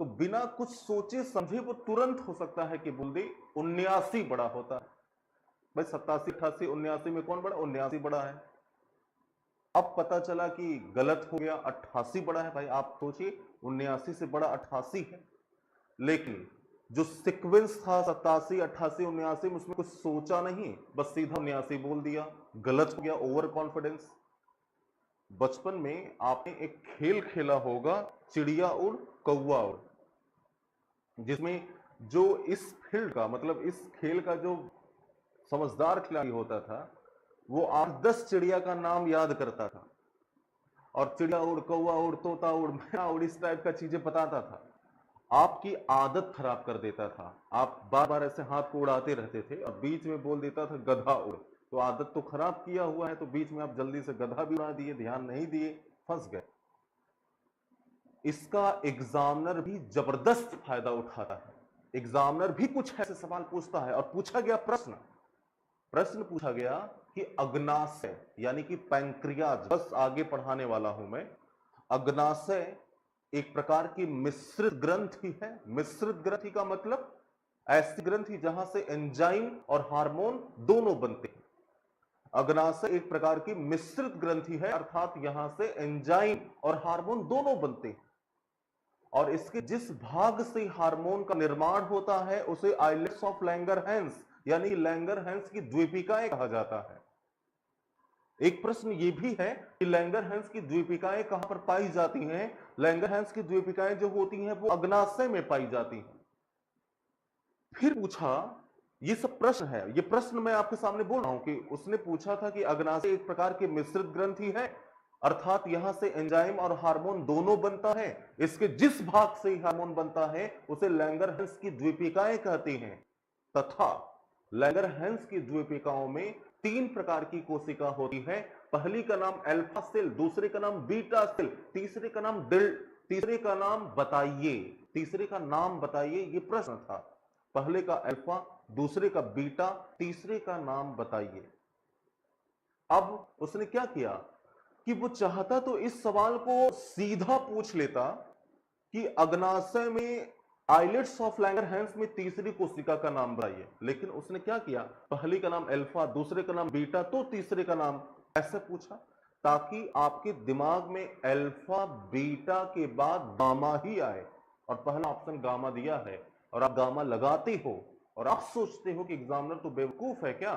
तो बिना कुछ सोचे समझे वो तुरंत हो सकता है कि बोल दे 79 बड़ा होता है। भाई 87, 88, 79 में कौन बड़ा, 79 बड़ा है। अब पता चला कि गलत हो गया, 88 बड़ा है। भाई आप सोचिए 79 से बड़ा 88 है, लेकिन जो सीक्वेंस था 87, 88, 79 में, उसमें कुछ सोचा नहीं, बस सीधा 79 बोल दिया, गलत हो गया, ओवर कॉन्फिडेंस। बचपन में आपने एक खेल खेला होगा, चिड़िया उड़ कौवा उड़, जिसमें जो इस फील्ड का मतलब इस खेल का जो समझदार खिलाड़ी होता था, वो 8-10 चिड़िया का नाम याद करता था और चिड़िया उड़, कौवा उड़, तोता उड़, मैना उड़, इस टाइप का चीजें बताता था। आपकी आदत खराब कर देता था, आप बार बार ऐसे हाथ को उड़ाते रहते थे और बीच में बोल देता था गधा उड़, तो आदत तो खराब किया हुआ है, तो बीच में आप जल्दी से गधा भी उड़ा दिए, ध्यान नहीं दिए, फंस गए। इसका एग्जामिनर भी जबरदस्त फायदा उठाता है। एग्जामिनर भी कुछ ऐसे सवाल पूछता है और पूछा गया प्रश्न, प्रश्न पूछा गया कि अग्नाशय यानी कि पैंक्रियाज, बस आगे पढ़ाने वाला हूं मैं। अग्नाशय एक प्रकार की मिश्रित ग्रंथि है। मिश्रित ग्रंथि का मतलब ऐसी ग्रंथि जहां से एंजाइम और हार्मोन दोनों बनते हैं। अग्नाशय एक प्रकार की मिश्रित ग्रंथि है, अर्थात यहां से एंजाइम और हार्मोन दोनों बनते हैं, और इसके जिस भाग से हार्मोन का निर्माण होता है उसे आइलेट्स ऑफ लैंगरहैंस यानी लैंगरहैंस की द्वीपिकाएं कहा जाता है। एक प्रश्न यह भी है कि लैंगरहैंस की द्वीपिकाएं कहां पर पाई जाती हैं। लैंगरहैंस की द्वीपिकाएं जो होती हैं वो अग्नाशय में पाई जाती हैं। फिर पूछा, ये सब प्रश्न है, ये प्रश्न मैं आपके सामने बोल रहा हूं कि उसने पूछा था कि अग्नाशय एक प्रकार की मिश्रित ग्रंथि है, अर्थात यहां से एंजाइम और हार्मोन दोनों बनता है, इसके जिस भाग से हार्मोन बनता है उसे लैंगरहैंस की द्वीपिकाएं कहती हैं, तथा लैंगरहैंस की द्वीपिकाओं में 3 प्रकार की कोशिका होती है। पहली का नाम अल्फा सेल, दूसरे का नाम बीटा सेल, तीसरे का नाम तीसरे का नाम बताइए, तीसरे का नाम बताइए, ये प्रश्न था। पहले का अल्फा, दूसरे का बीटा, तीसरे का नाम बताइए। अब उसने क्या किया कि वो चाहता तो इस सवाल को सीधा पूछ लेता कि अग्नाशय में आइलेट्स ऑफ लैंगरहैंस में तीसरी कोशिका का नाम बताइए, लेकिन उसने क्या किया, पहली का नाम अल्फा, दूसरे का नाम बीटा, तो तीसरे का नाम, ऐसे पूछा ताकि आपके दिमाग में अल्फा बीटा के बाद गामा ही आए, और पहला ऑप्शन गामा दिया है और आप गामा लगाते हो और आप सोचते हो कि एग्जामिनर तो बेवकूफ है क्या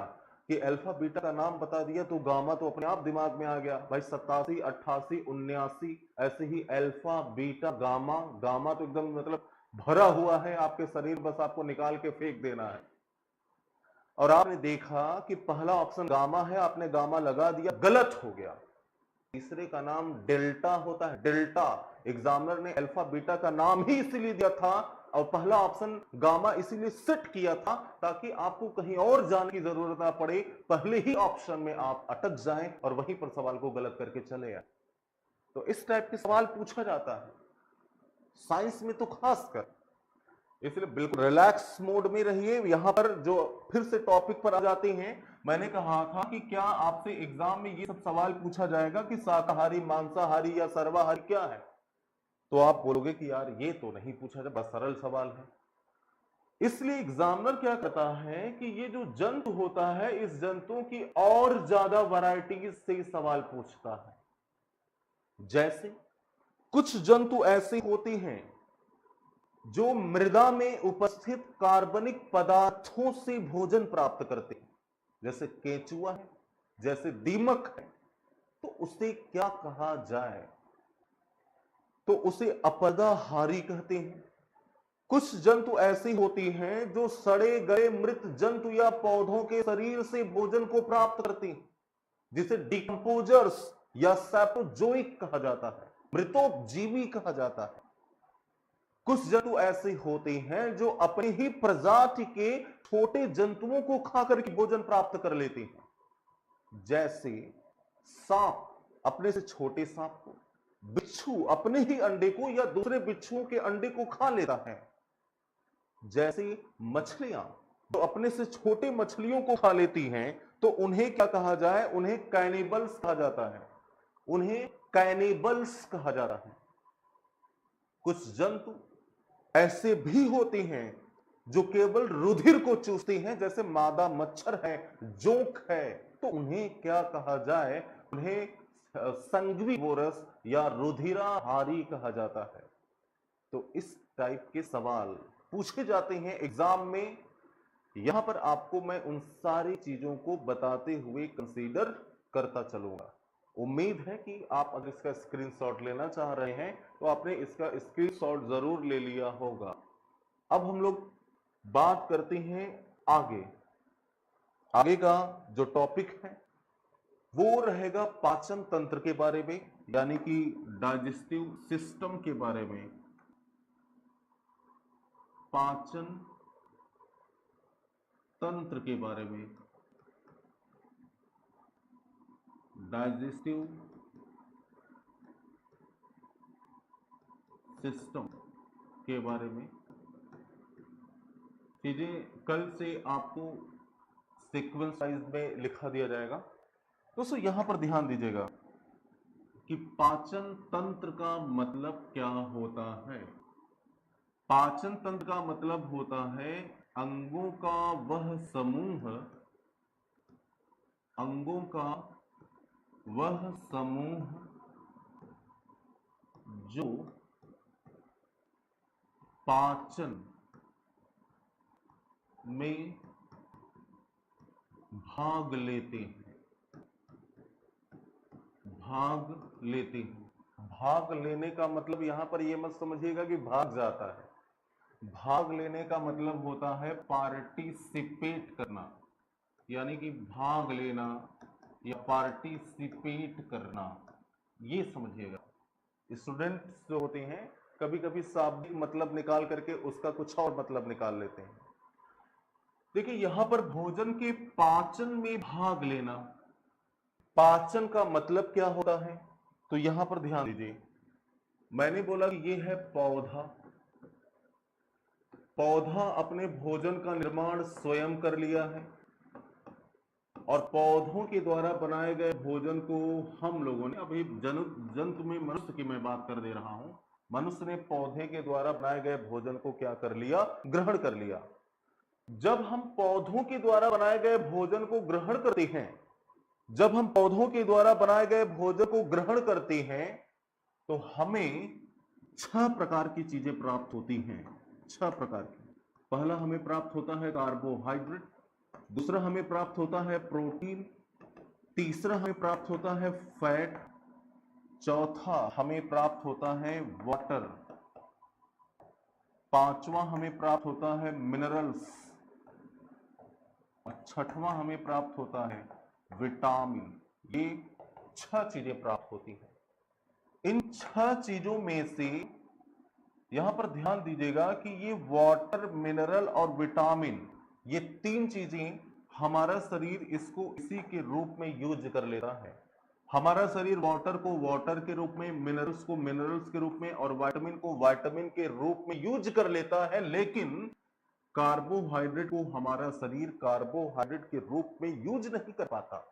कि अल्फा बीटा का नाम बता दिया तो गामा तो अपने आप दिमाग में आ गया। भाई 87, 88, 79 ऐसे ही अल्फा बीटा गामा, गामा तो एकदम मतलब भरा हुआ है आपके शरीर, बस आपको निकाल के फेंक देना है। और आपने देखा कि पहला ऑप्शन गामा है, आपने गामा लगा दिया, गलत हो गया। तीसरे का नाम डेल्टा होता है, डेल्टा। एग्जामिनर ने अल्फा बीटा का नाम ही इसीलिए दिया था और पहला ऑप्शन गामा इसीलिए सेट किया था ताकि आपको कहीं और जाने की जरूरत ना पड़े, पहले ही ऑप्शन में आप अटक जाएं और वहीं पर सवाल को गलत करके चले आए। तो इस टाइप के सवाल पूछा जाता है साइंस में तो खासकर, इसलिए बिल्कुल रिलैक्स मोड में रहिए। यहां पर जो फिर से टॉपिक पर आ जाते हैं, मैंने कहा था कि क्या आपसे एग्जाम में ये सब सवाल पूछा जाएगा कि शाकाहारी, मांसाहारी या सर्वाहारी क्या है, तो आप बोलोगे कि यार ये तो नहीं पूछा जाए, बस सरल सवाल है। इसलिए एग्जामिनर क्या करता है कि ये जो जंतु होता है, इस जंतुओं की और ज्यादा वैरायटीज से सवाल पूछता है। जैसे कुछ जंतु ऐसे होते हैं जो मृदा में उपस्थित कार्बनिक पदार्थों से भोजन प्राप्त करते हैं, जैसे केंचुआ है, जैसे दीमक है, तो उसे क्या कहा जाए, तो उसे अपदाहारी कहते हैं। कुछ जंतु ऐसी होती हैं जो सड़े गए मृत जंतु या पौधों के शरीर से भोजन को प्राप्त करती हैं, जिसे डिकम्पोजर्स या सैप्रोजोइक कहा जाता है, मृतोपजीवी कहा जाता है। कुछ जंतु ऐसे होते हैं जो अपनी ही प्रजाति के छोटे जंतुओं को खाकर के भोजन प्राप्त कर लेते हैं, जैसे सांप अपने से छोटे सांप को, बिच्छू अपने ही अंडे को या दूसरे बिच्छुओं के अंडे को खा लेता है, जैसे मछलियां तो अपने से छोटे मछलियों को खा लेती हैं, तो उन्हें क्या कहा जाए, उन्हें कैनिबल्स कहा जाता है, उन्हें कैनिबल्स कहा जाता है। कुछ जंतु ऐसे भी होते हैं जो केवल रुधिर को चूसते हैं, जैसे मादा मच्छर है, जोंक है, तो उन्हें क्या कहा जाए, उन्हें संगवीवोरस या रुधिराहारी कहा जाता है। तो इस टाइप के सवाल पूछे जाते हैं एग्जाम में। यहां पर आपको मैं उन सारी चीजों को बताते हुए कंसीडर करता चलूंगा। उम्मीद है कि आप अगर इसका स्क्रीनशॉट लेना चाह रहे हैं तो आपने इसका स्क्रीनशॉट जरूर ले लिया होगा। अब हम लोग बात करते हैं आगे। आगे का जो टॉपिक है वो रहेगा पाचन तंत्र के बारे में, यानी कि डाइजेस्टिव सिस्टम के बारे में। पाचन तंत्र के बारे में, डाइजेस्टिव सिस्टम के बारे में चीजें कल से आपको सीक्वेंस वाइज में लिखा दिया जाएगा। दोस्तों यहां पर ध्यान दीजिएगा कि पाचन तंत्र का मतलब क्या होता है। पाचन तंत्र का मतलब होता है अंगों का वह समूह, अंगों का वह समूह जो पाचन में भाग लेते हैं, भाग लेते हैं। भाग लेने का मतलब यहां पर यह मत समझिएगा कि भाग जाता है। भाग लेने का मतलब होता है पार्टिसिपेट करना, यानी कि भाग लेना या पार्टिसिपेट करना, ये समझिएगा। स्टूडेंट्स जो होते हैं कभी कभी शाब्दिक मतलब निकाल करके उसका कुछ और मतलब निकाल लेते हैं। देखिए यहां पर भोजन के पाचन में भाग लेना, पाचन का मतलब क्या होता है, तो यहां पर ध्यान दीजिए। मैंने बोला कि यह है पौधा, पौधा अपने भोजन का निर्माण स्वयं कर लिया है और पौधों के द्वारा बनाए गए भोजन को हम लोगों ने, अभी जंतु में मनुष्य की मैं बात कर दे रहा हूं, मनुष्य ने पौधे के द्वारा बनाए गए भोजन को क्या कर लिया, ग्रहण कर लिया। जब हम पौधों के द्वारा बनाए गए भोजन को ग्रहण करते हैं, जब हम पौधों के द्वारा बनाए गए भोजन को ग्रहण करते हैं तो हमें 6 प्रकार की चीजें प्राप्त होती हैं, 6 प्रकार की। पहला हमें प्राप्त होता है कार्बोहाइड्रेट, दूसरा हमें प्राप्त होता है प्रोटीन, तीसरा हमें प्राप्त होता है फैट, चौथा हमें प्राप्त होता है वाटर, पांचवा हमें प्राप्त होता है मिनरल्स और छठवां हमें प्राप्त होता है विटामिन। ये 6 चीजें प्राप्त होती हैं। इन 6 चीजों में से यहां पर ध्यान दीजिएगा कि ये वाटर, मिनरल और विटामिन, ये 3 चीजें हमारा शरीर इसको इसी के रूप में यूज कर लेता है। हमारा शरीर वाटर को वाटर के रूप में, मिनरल्स को मिनरल्स के रूप में और विटामिन को विटामिन के रूप में यूज कर लेता है, लेकिन कार्बोहाइड्रेट को हमारा शरीर कार्बोहाइड्रेट के रूप में यूज नहीं कर पाता।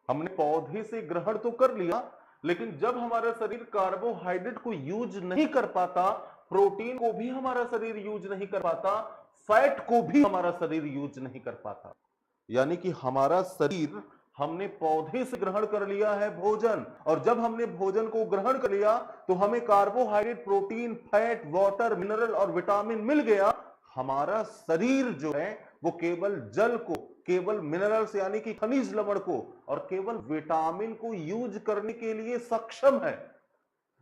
हमने पौधे से ग्रहण तो कर लिया, लेकिन जब हमारा शरीर कार्बोहाइड्रेट को यूज नहीं कर पाता, प्रोटीन को भी हमारा शरीर यूज नहीं कर पाता, फैट को भी हमारा शरीर यूज नहीं कर पाता। यानी कि हमारा शरीर, हमने पौधे से ग्रहण कर लिया है भोजन, और जब हमने भोजन को ग्रहण कर लिया तो हमें carbohydrate, protein, fat, water, mineral और विटामिन मिल गया। हमारा शरीर जो है वो केवल जल को, केवल मिनरल्स यानी कि खनिज लवण को और केवल विटामिन को यूज करने के लिए सक्षम है,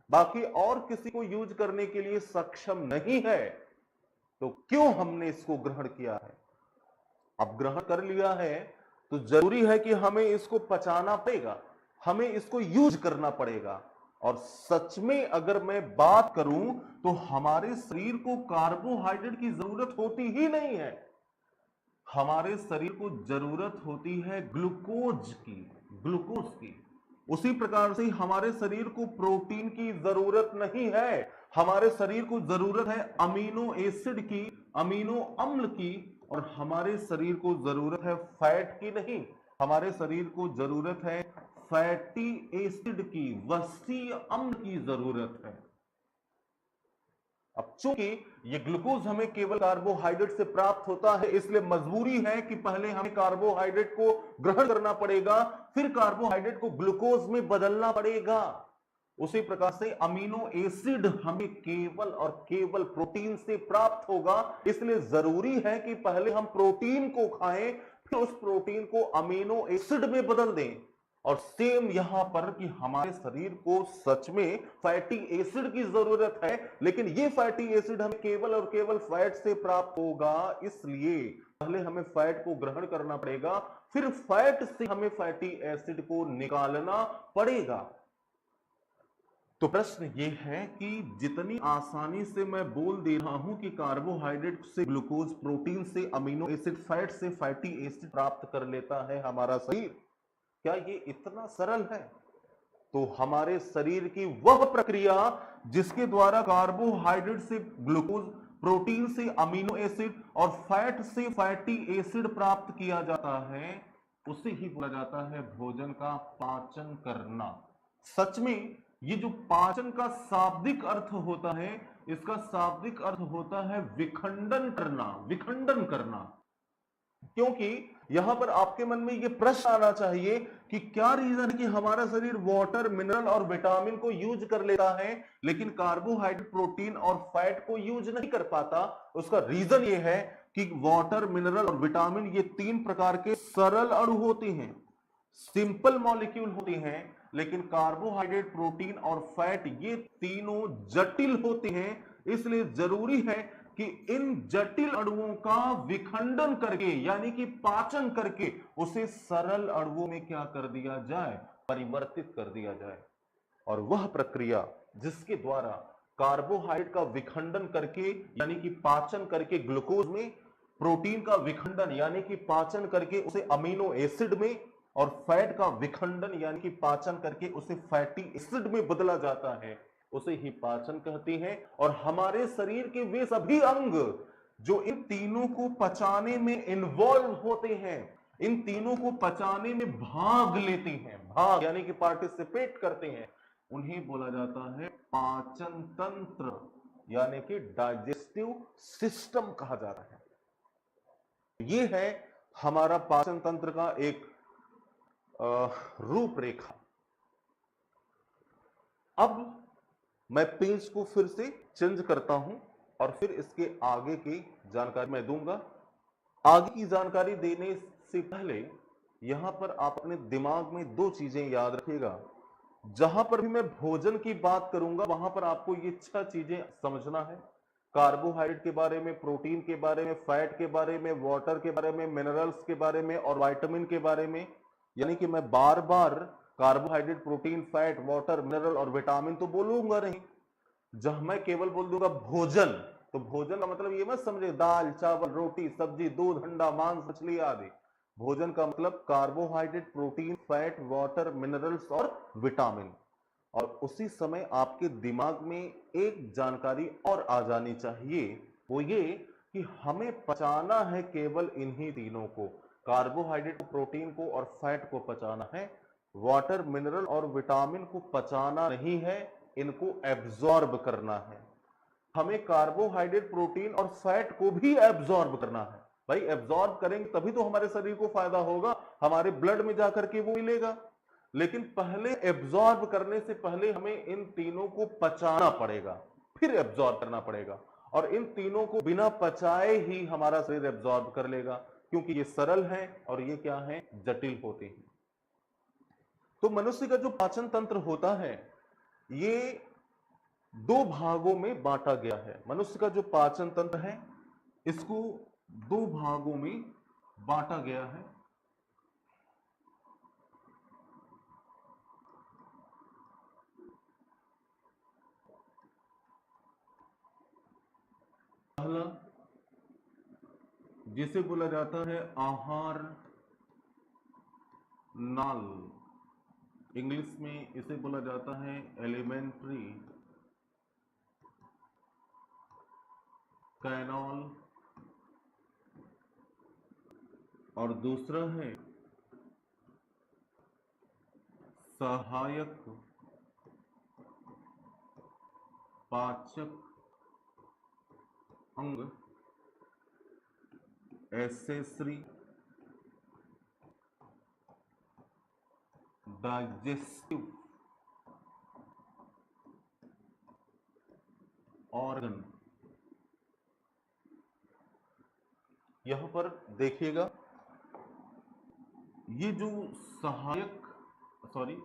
बाकी और किसी को यूज करने के लिए सक्षम नहीं है। तो क्यों हमने इसको ग्रहण किया है? अब ग्रहण कर लिया है तो जरूरी है कि हमें इसको पचाना पड़ेगा, हमें इसको यूज करना पड़ेगा। और सच में अगर मैं बात करूं तो हमारे शरीर को कार्बोहाइड्रेट की जरूरत होती ही नहीं है। हमारे शरीर को जरूरत होती है ग्लूकोज की। उसी प्रकार से हमारे शरीर को प्रोटीन की जरूरत नहीं है, हमारे शरीर को जरूरत है अमीनो एसिड की, अमीनो अम्ल की, और हमारे शरीर को जरूरत है फैट की नहीं, हमारे शरीर को जरूरत है फैटी एसिड की, वसा अम्ल की जरूरत है। अब चूंकि ये ग्लूकोज हमें केवल कार्बोहाइड्रेट से प्राप्त होता है, इसलिए मजबूरी है कि पहले हमें कार्बोहाइड्रेट को ग्रहण करना पड़ेगा, फिर कार्बोहाइड्रेट को ग्लूकोज में बदलना पड़ेगा। उसी प्रकार से अमीनो एसिड हमें केवल और केवल प्रोटीन से प्राप्त होगा, इसलिए जरूरी है कि पहले हम प्रोटीन को खाएं, फिर उस प्रोटीन को अमीनो एसिड में बदल दें। और सेम यहां पर कि हमारे शरीर को सच में फैटी एसिड की जरूरत है, लेकिन ये फैटी एसिड हमें केवल और केवल फैट से प्राप्त होगा, इसलिए पहले हमें फैट को ग्रहण करना पड़ेगा, फिर फैट से हमें फैटी एसिड को निकालना पड़ेगा। तो प्रश्न ये है कि जितनी आसानी से मैं बोल दे रहा हूं कि कार्बोहाइड्रेट से ग्लूकोज, प्रोटीन से अमीनो एसिड, फैट से फैटी एसिड प्राप्त कर लेता है हमारा शरीर, क्या ये इतना सरल है? तो हमारे शरीर की वह प्रक्रिया जिसके द्वारा कार्बोहाइड्रेट से ग्लूकोज, प्रोटीन से अमीनो एसिड और फैट से फैटी एसिड प्राप्त किया जाता है, उसे ही बोला जाता है भोजन का पाचन करना। सच में ये जो पाचन का शाब्दिक अर्थ होता है, इसका शाब्दिक अर्थ होता है विखंडन करना, विखंडन करना। क्योंकि यहां पर आपके मन में यह प्रश्न आना चाहिए कि क्या रीजन है कि हमारा शरीर वाटर, मिनरल और विटामिन को यूज कर लेता है, लेकिन कार्बोहाइड्रेट, प्रोटीन और फैट को यूज नहीं कर पाता? उसका रीजन यह है कि वाटर, मिनरल और विटामिन ये 3 प्रकार के सरल अणु होते हैं, सिंपल मॉलिक्यूल होते हैं, लेकिन कार्बोहाइड्रेट, प्रोटीन और फैट ये तीनों जटिल होते हैं। इसलिए जरूरी है कि इन जटिल अणुओं का विखंडन करके, यानी कि पाचन करके, उसे सरल अणुओं में क्या कर दिया जाए? परिवर्तित कर दिया जाए। और वह प्रक्रिया जिसके द्वारा कार्बोहाइड्रेट का विखंडन करके यानी कि पाचन करके ग्लूकोज में, प्रोटीन का विखंडन यानी कि पाचन करके उसे अमीनो एसिड में, और फैट का विखंडन यानी कि पाचन करके उसे फैटी एसिड में बदला जाता है, उसे ही पाचन कहते हैं। और हमारे शरीर के वे सभी अंग जो इन तीनों को पचाने में इन्वॉल्व होते हैं, इन तीनों को पचाने में भाग लेते हैं, भाग यानी कि पार्टिसिपेट करते हैं, उन्हें बोला जाता है पाचन तंत्र, यानी कि डाइजेस्टिव सिस्टम कहा जाता है। यह है हमारा पाचन तंत्र का एक रूपरेखा। अब मैं पेज को फिर से चेंज करता हूं और फिर इसके आगे की जानकारी मैं दूंगा। आगे की जानकारी देने से पहले यहां पर आप अपने दिमाग में दो चीजें याद रखिएगा। जहां पर भी मैं भोजन की बात करूंगा वहां पर आपको ये 6 चीजें समझना है। कार्बोहाइड्रेट के बारे में, प्रोटीन के बारे में, फैट के बारे में, वाटर के बारे में, मिनरल्स के बारे में और विटामिन के बारे में। यानी कि मैं बार बार carbohydrate, protein, fat, water, mineral और विटामिन तो बोलूंगा नहीं। जब मैं केवल बोल दूंगा भोजन, तो भोजन का मतलब ये मत समझे दाल, चावल, रोटी, सब्जी, दूध, अंडा, मांस, मछली आदि। भोजन का मतलब carbohydrate, protein, fat, water, minerals और विटामिन। और उसी समय आपके दिमाग में एक जानकारी और आ जानी चाहिए, वो ये कि हमें पचाना है केवल इन्हीं तीनों को, कार्बोहाइड्रेट, प्रोटीन को और फैट को पचाना है। वाटर, मिनरल और विटामिन को पचाना नहीं है, इनको एब्जॉर्ब करना है। हमें कार्बोहाइड्रेट, प्रोटीन और फैट को भी एब्जॉर्ब करना है। भाई एब्जॉर्ब करेंगे तभी तो हमारे शरीर को फायदा होगा, हमारे ब्लड में जाकर के वो मिलेगा। लेकिन पहले एब्जॉर्ब करने से पहले हमें इन तीनों को पचाना पड़ेगा, फिर एब्जॉर्ब करना पड़ेगा। और इन तीनों को बिना पचाए ही हमारा शरीर एब्जॉर्ब कर लेगा, क्योंकि ये सरल है और ये क्या है, जटिल होते हैं। तो मनुष्य का जो पाचन तंत्र होता है ये दो भागों में बांटा गया है। मनुष्य का जो पाचन तंत्र है इसको दो भागों में बांटा गया है। पहला जिसे बोला जाता है आहार नाल, इंग्लिश में इसे बोला जाता है एलिमेंट्री कैनाल, और दूसरा है सहायक पाचक अंग, एसेसरी डाइजेस्टिव ऑर्गन। यहां पर देखिएगा, ये जो सहायक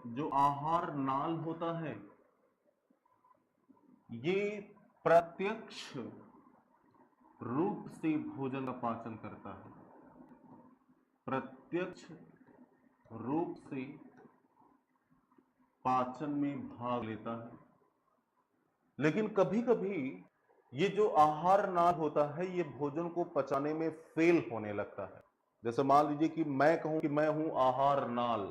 जो आहार नाल होता है ये प्रत्यक्ष रूप से भोजन का पाचन करता है, प्रत्यक्ष रूप से पाचन में भाग लेता है। लेकिन कभी कभी ये जो आहार नाल होता है ये भोजन को पचाने में फेल होने लगता है। जैसे मान लीजिए कि मैं कहूं कि मैं हूं आहार नाल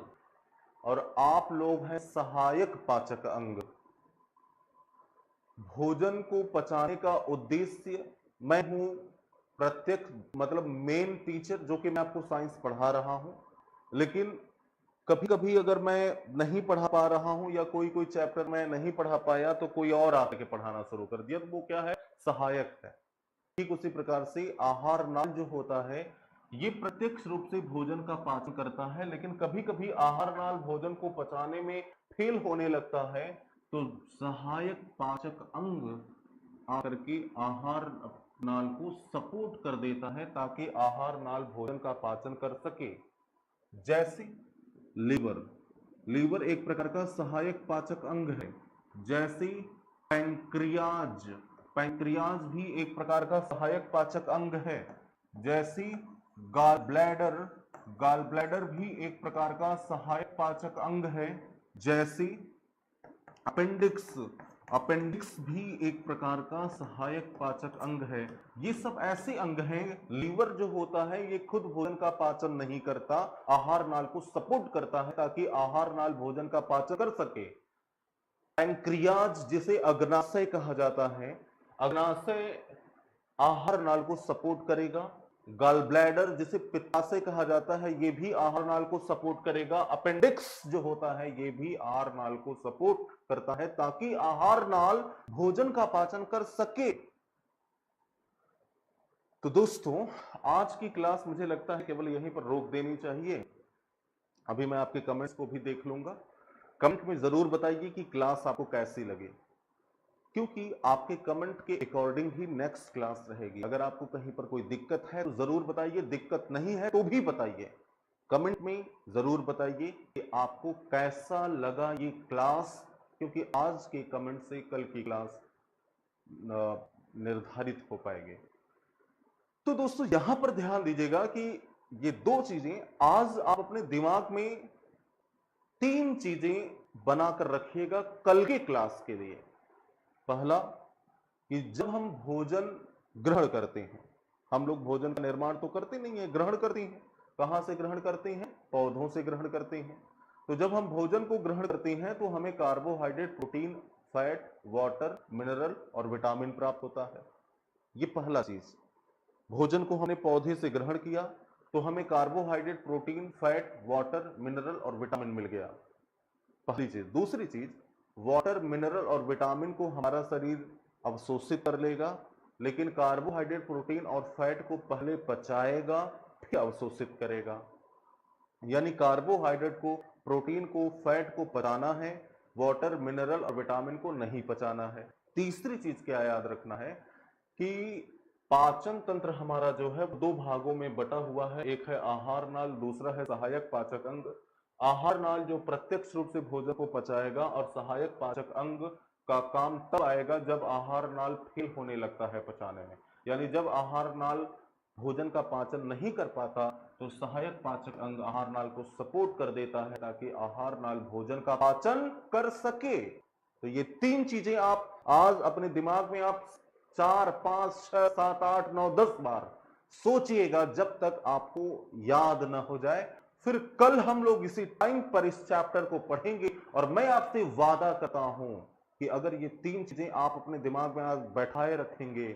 और आप लोग हैं सहायक पाचक अंग। भोजन को पचाने का उद्देश्य, मैं हूं प्रत्यक्ष मतलब मेन टीचर, जो कि मैं आपको साइंस पढ़ा रहा हूं, लेकिन कभी कभी अगर मैं नहीं पढ़ा पा रहा हूं या कोई चैप्टर मैं नहीं पढ़ा पाया तो कोई और आकर के पढ़ाना शुरू कर दिया, तो वो क्या है, सहायक है। ठीक उसी प्रकार से आहार नाल जो होता है ये प्रत्यक्ष रूप से भोजन का पाचन करता है, लेकिन कभी कभी आहार नाल भोजन को पचाने में फेल होने लगता है, तो सहायक पाचक अंग आकर के आहार नाल को सपोर्ट कर देता है ताकि आहार नाल भोजन का पाचन कर सके। जैसे लीवर, लीवर एक प्रकार का सहायक पाचक अंग है। जैसे पैंक्रियाज, पैंक्रियाज भी एक प्रकार का सहायक पाचक अंग है। जैसी गॉल ब्लैडर, गॉल ब्लैडर भी एक प्रकार का सहायक पाचक अंग है। जैसी अपेंडिक्स, अपेंडिक्स भी एक प्रकार का सहायक पाचक अंग है। ये सब ऐसे अंग हैं। लीवर जो होता है ये खुद भोजन का पाचन नहीं करता, आहार नाल को सपोर्ट करता है ताकि आहार नाल भोजन का पाचन कर सके। पैंक्रियाज जिसे अग्नाशय कहा जाता है, अग्नाशय आहार नाल को सपोर्ट करेगा। गॉल ब्लैडर जिसे पित्ताशय कहा जाता है ये भी आहार नाल को सपोर्ट करेगा। अपेंडिक्स जो होता है ये भी आहार नाल को सपोर्ट करता है ताकि आहार नाल भोजन का पाचन कर सके। तो दोस्तों आज की क्लास मुझे लगता है केवल यहीं पर रोक देनी चाहिए। अभी मैं आपके कमेंट्स को भी देख लूंगा। कमेंट में जरूर बताइए कि क्लास आपको कैसी लगी। क्योंकि आपके कमेंट के अकॉर्डिंग ही नेक्स्ट क्लास रहेगी। अगर आपको कहीं पर कोई दिक्कत है तो जरूर बताइए, दिक्कत नहीं है तो भी बताइए, कमेंट में जरूर बताइए कि आपको कैसा लगा ये क्लास, क्योंकि आज के कमेंट से कल की क्लास निर्धारित हो पाएगी। तो दोस्तों यहां पर ध्यान दीजिएगा कि ये दो चीजें आज आप अपने दिमाग में, तीन चीजें बनाकर रखिएगा कल के क्लास के लिए। पहला, कि जब हम भोजन ग्रहण करते हैं, हम लोग भोजन का निर्माण तो करते नहीं है, ग्रहण करते हैं। कहां से ग्रहण करते हैं? पौधों से ग्रहण करते हैं। तो जब हम भोजन को ग्रहण करते हैं तो हमें carbohydrate, protein, fat, water, mineral और विटामिन प्राप्त होता है। ये पहला चीज। भोजन को हमने पौधे से ग्रहण किया तो हमें carbohydrate, protein, fat, water, mineral और विटामिन मिल गया, पहली चीज। दूसरी चीज, वाटर, मिनरल और विटामिन को हमारा शरीर अवशोषित कर लेगा, लेकिन कार्बोहाइड्रेट, प्रोटीन और फैट को पहले पचाएगा फिर अवशोषित करेगा। यानी कार्बोहाइड्रेट को, प्रोटीन को, फैट को पचाना है, वाटर, मिनरल और विटामिन को नहीं पचाना है। तीसरी चीज क्या याद रखना है कि पाचन तंत्र हमारा जो है दो भागों में बटा हुआ है, एक है आहार नाल, दूसरा है सहायक पाचक अंग। आहार नाल जो प्रत्यक्ष रूप से भोजन को पचाएगा और सहायक पाचक अंग का काम तब आएगा जब आहार नाल फेल होने लगता है पचाने में। यानी जब आहार नाल भोजन का पाचन नहीं कर पाता तो सहायक पाचक अंग आहार नाल को सपोर्ट कर देता है ताकि आहार नाल भोजन का पाचन कर सके। तो ये तीन चीजें आप आज अपने दिमाग में आप 4, 5, 6, 7, 8, 9, 10 बार सोचिएगा जब तक आपको याद ना हो जाए। फिर कल हम लोग इसी टाइम पर इस चैप्टर को पढ़ेंगे और मैं आपसे वादा करता हूं कि अगर ये तीन चीजें आप अपने दिमाग में आज बैठाए रखेंगे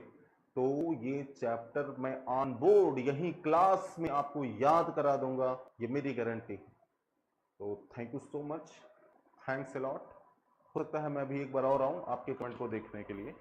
तो ये चैप्टर मैं ऑन बोर्ड यही क्लास में आपको याद करा दूंगा, ये मेरी गारंटी है। तो thank you so much, thanks a lot. हो सकता है मैं भी एक बार और आऊं आपके कमेंट को देखने के लिए।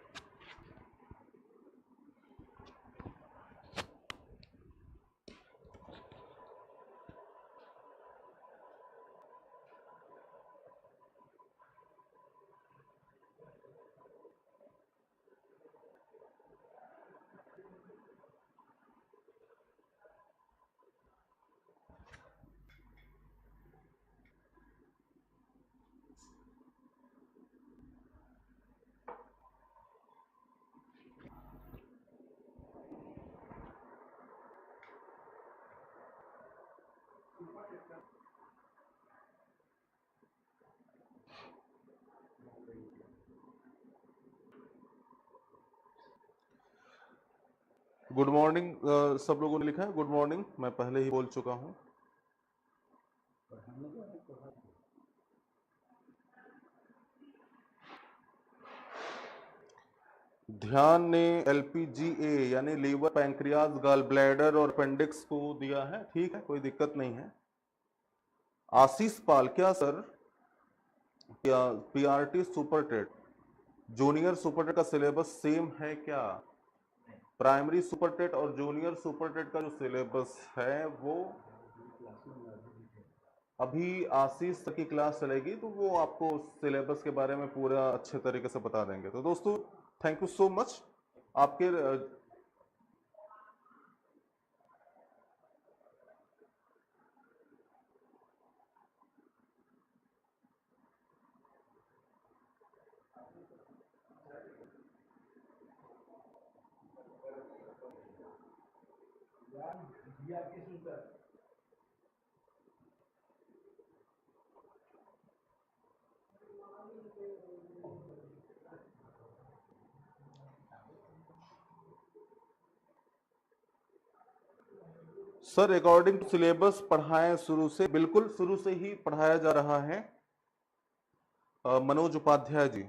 गुड मॉर्निंग, सब लोगों ने लिखा है गुड मॉर्निंग, मैं पहले ही बोल चुका हूं। ध्यान ने एलपीजीए यानी लीवर, पैंक्रियाज, गॉल ब्लैडर और अपेंडिक्स को दिया है, ठीक है, कोई दिक्कत नहीं है। आशीष पाल, क्या सर क्या PRT super TET, junior super TET का सिलेबस सेम है क्या? प्राइमरी सुपर टेट और जूनियर सुपर टेट का जो सिलेबस है वो अभी आशीष की क्लास चलेगी तो वो आपको सिलेबस के बारे में पूरा अच्छे तरीके से बता देंगे। तो दोस्तों थैंक यू सो मच आपके सर अकॉर्डिंग टू सिलेबस पढ़ाएं शुरू से, बिल्कुल शुरू से ही पढ़ाया जा रहा है। मनोज उपाध्याय जी।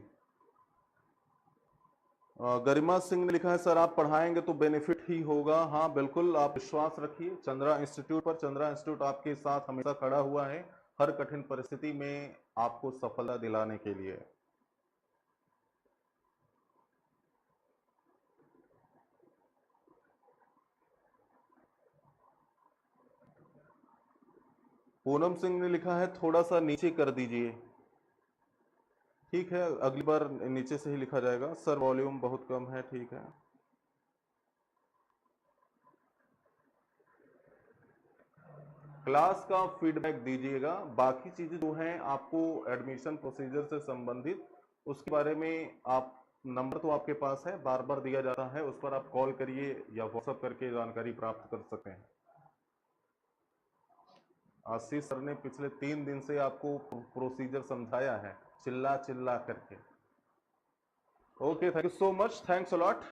गरिमा सिंह ने लिखा है सर आप पढ़ाएंगे तो बेनिफिट ही होगा। हाँ बिल्कुल, आप विश्वास रखिए चंद्रा इंस्टीट्यूट पर। चंद्रा इंस्टीट्यूट आपके साथ हमेशा खड़ा हुआ है हर कठिन परिस्थिति में आपको सफलता दिलाने के लिए। पूनम सिंह ने लिखा है थोड़ा सा नीचे कर दीजिए। ठीक है, अगली बार नीचे से ही लिखा जाएगा। सर वॉल्यूम बहुत कम है, ठीक है। क्लास का फीडबैक दीजिएगा। बाकी चीजें जो हैं आपको एडमिशन प्रोसीजर से संबंधित, उसके बारे में आप, नंबर तो आपके पास है, बार बार दिया जाता है, उस पर आप कॉल करिए या व्हाट्सएप करके जानकारी प्राप्त कर सकते हैं। आशीष सर ने पिछले 3 दिन से आपको प्रोसीजर समझाया है, चिल्ला चिल्ला करके। Okay, thank you so much, thanks a lot.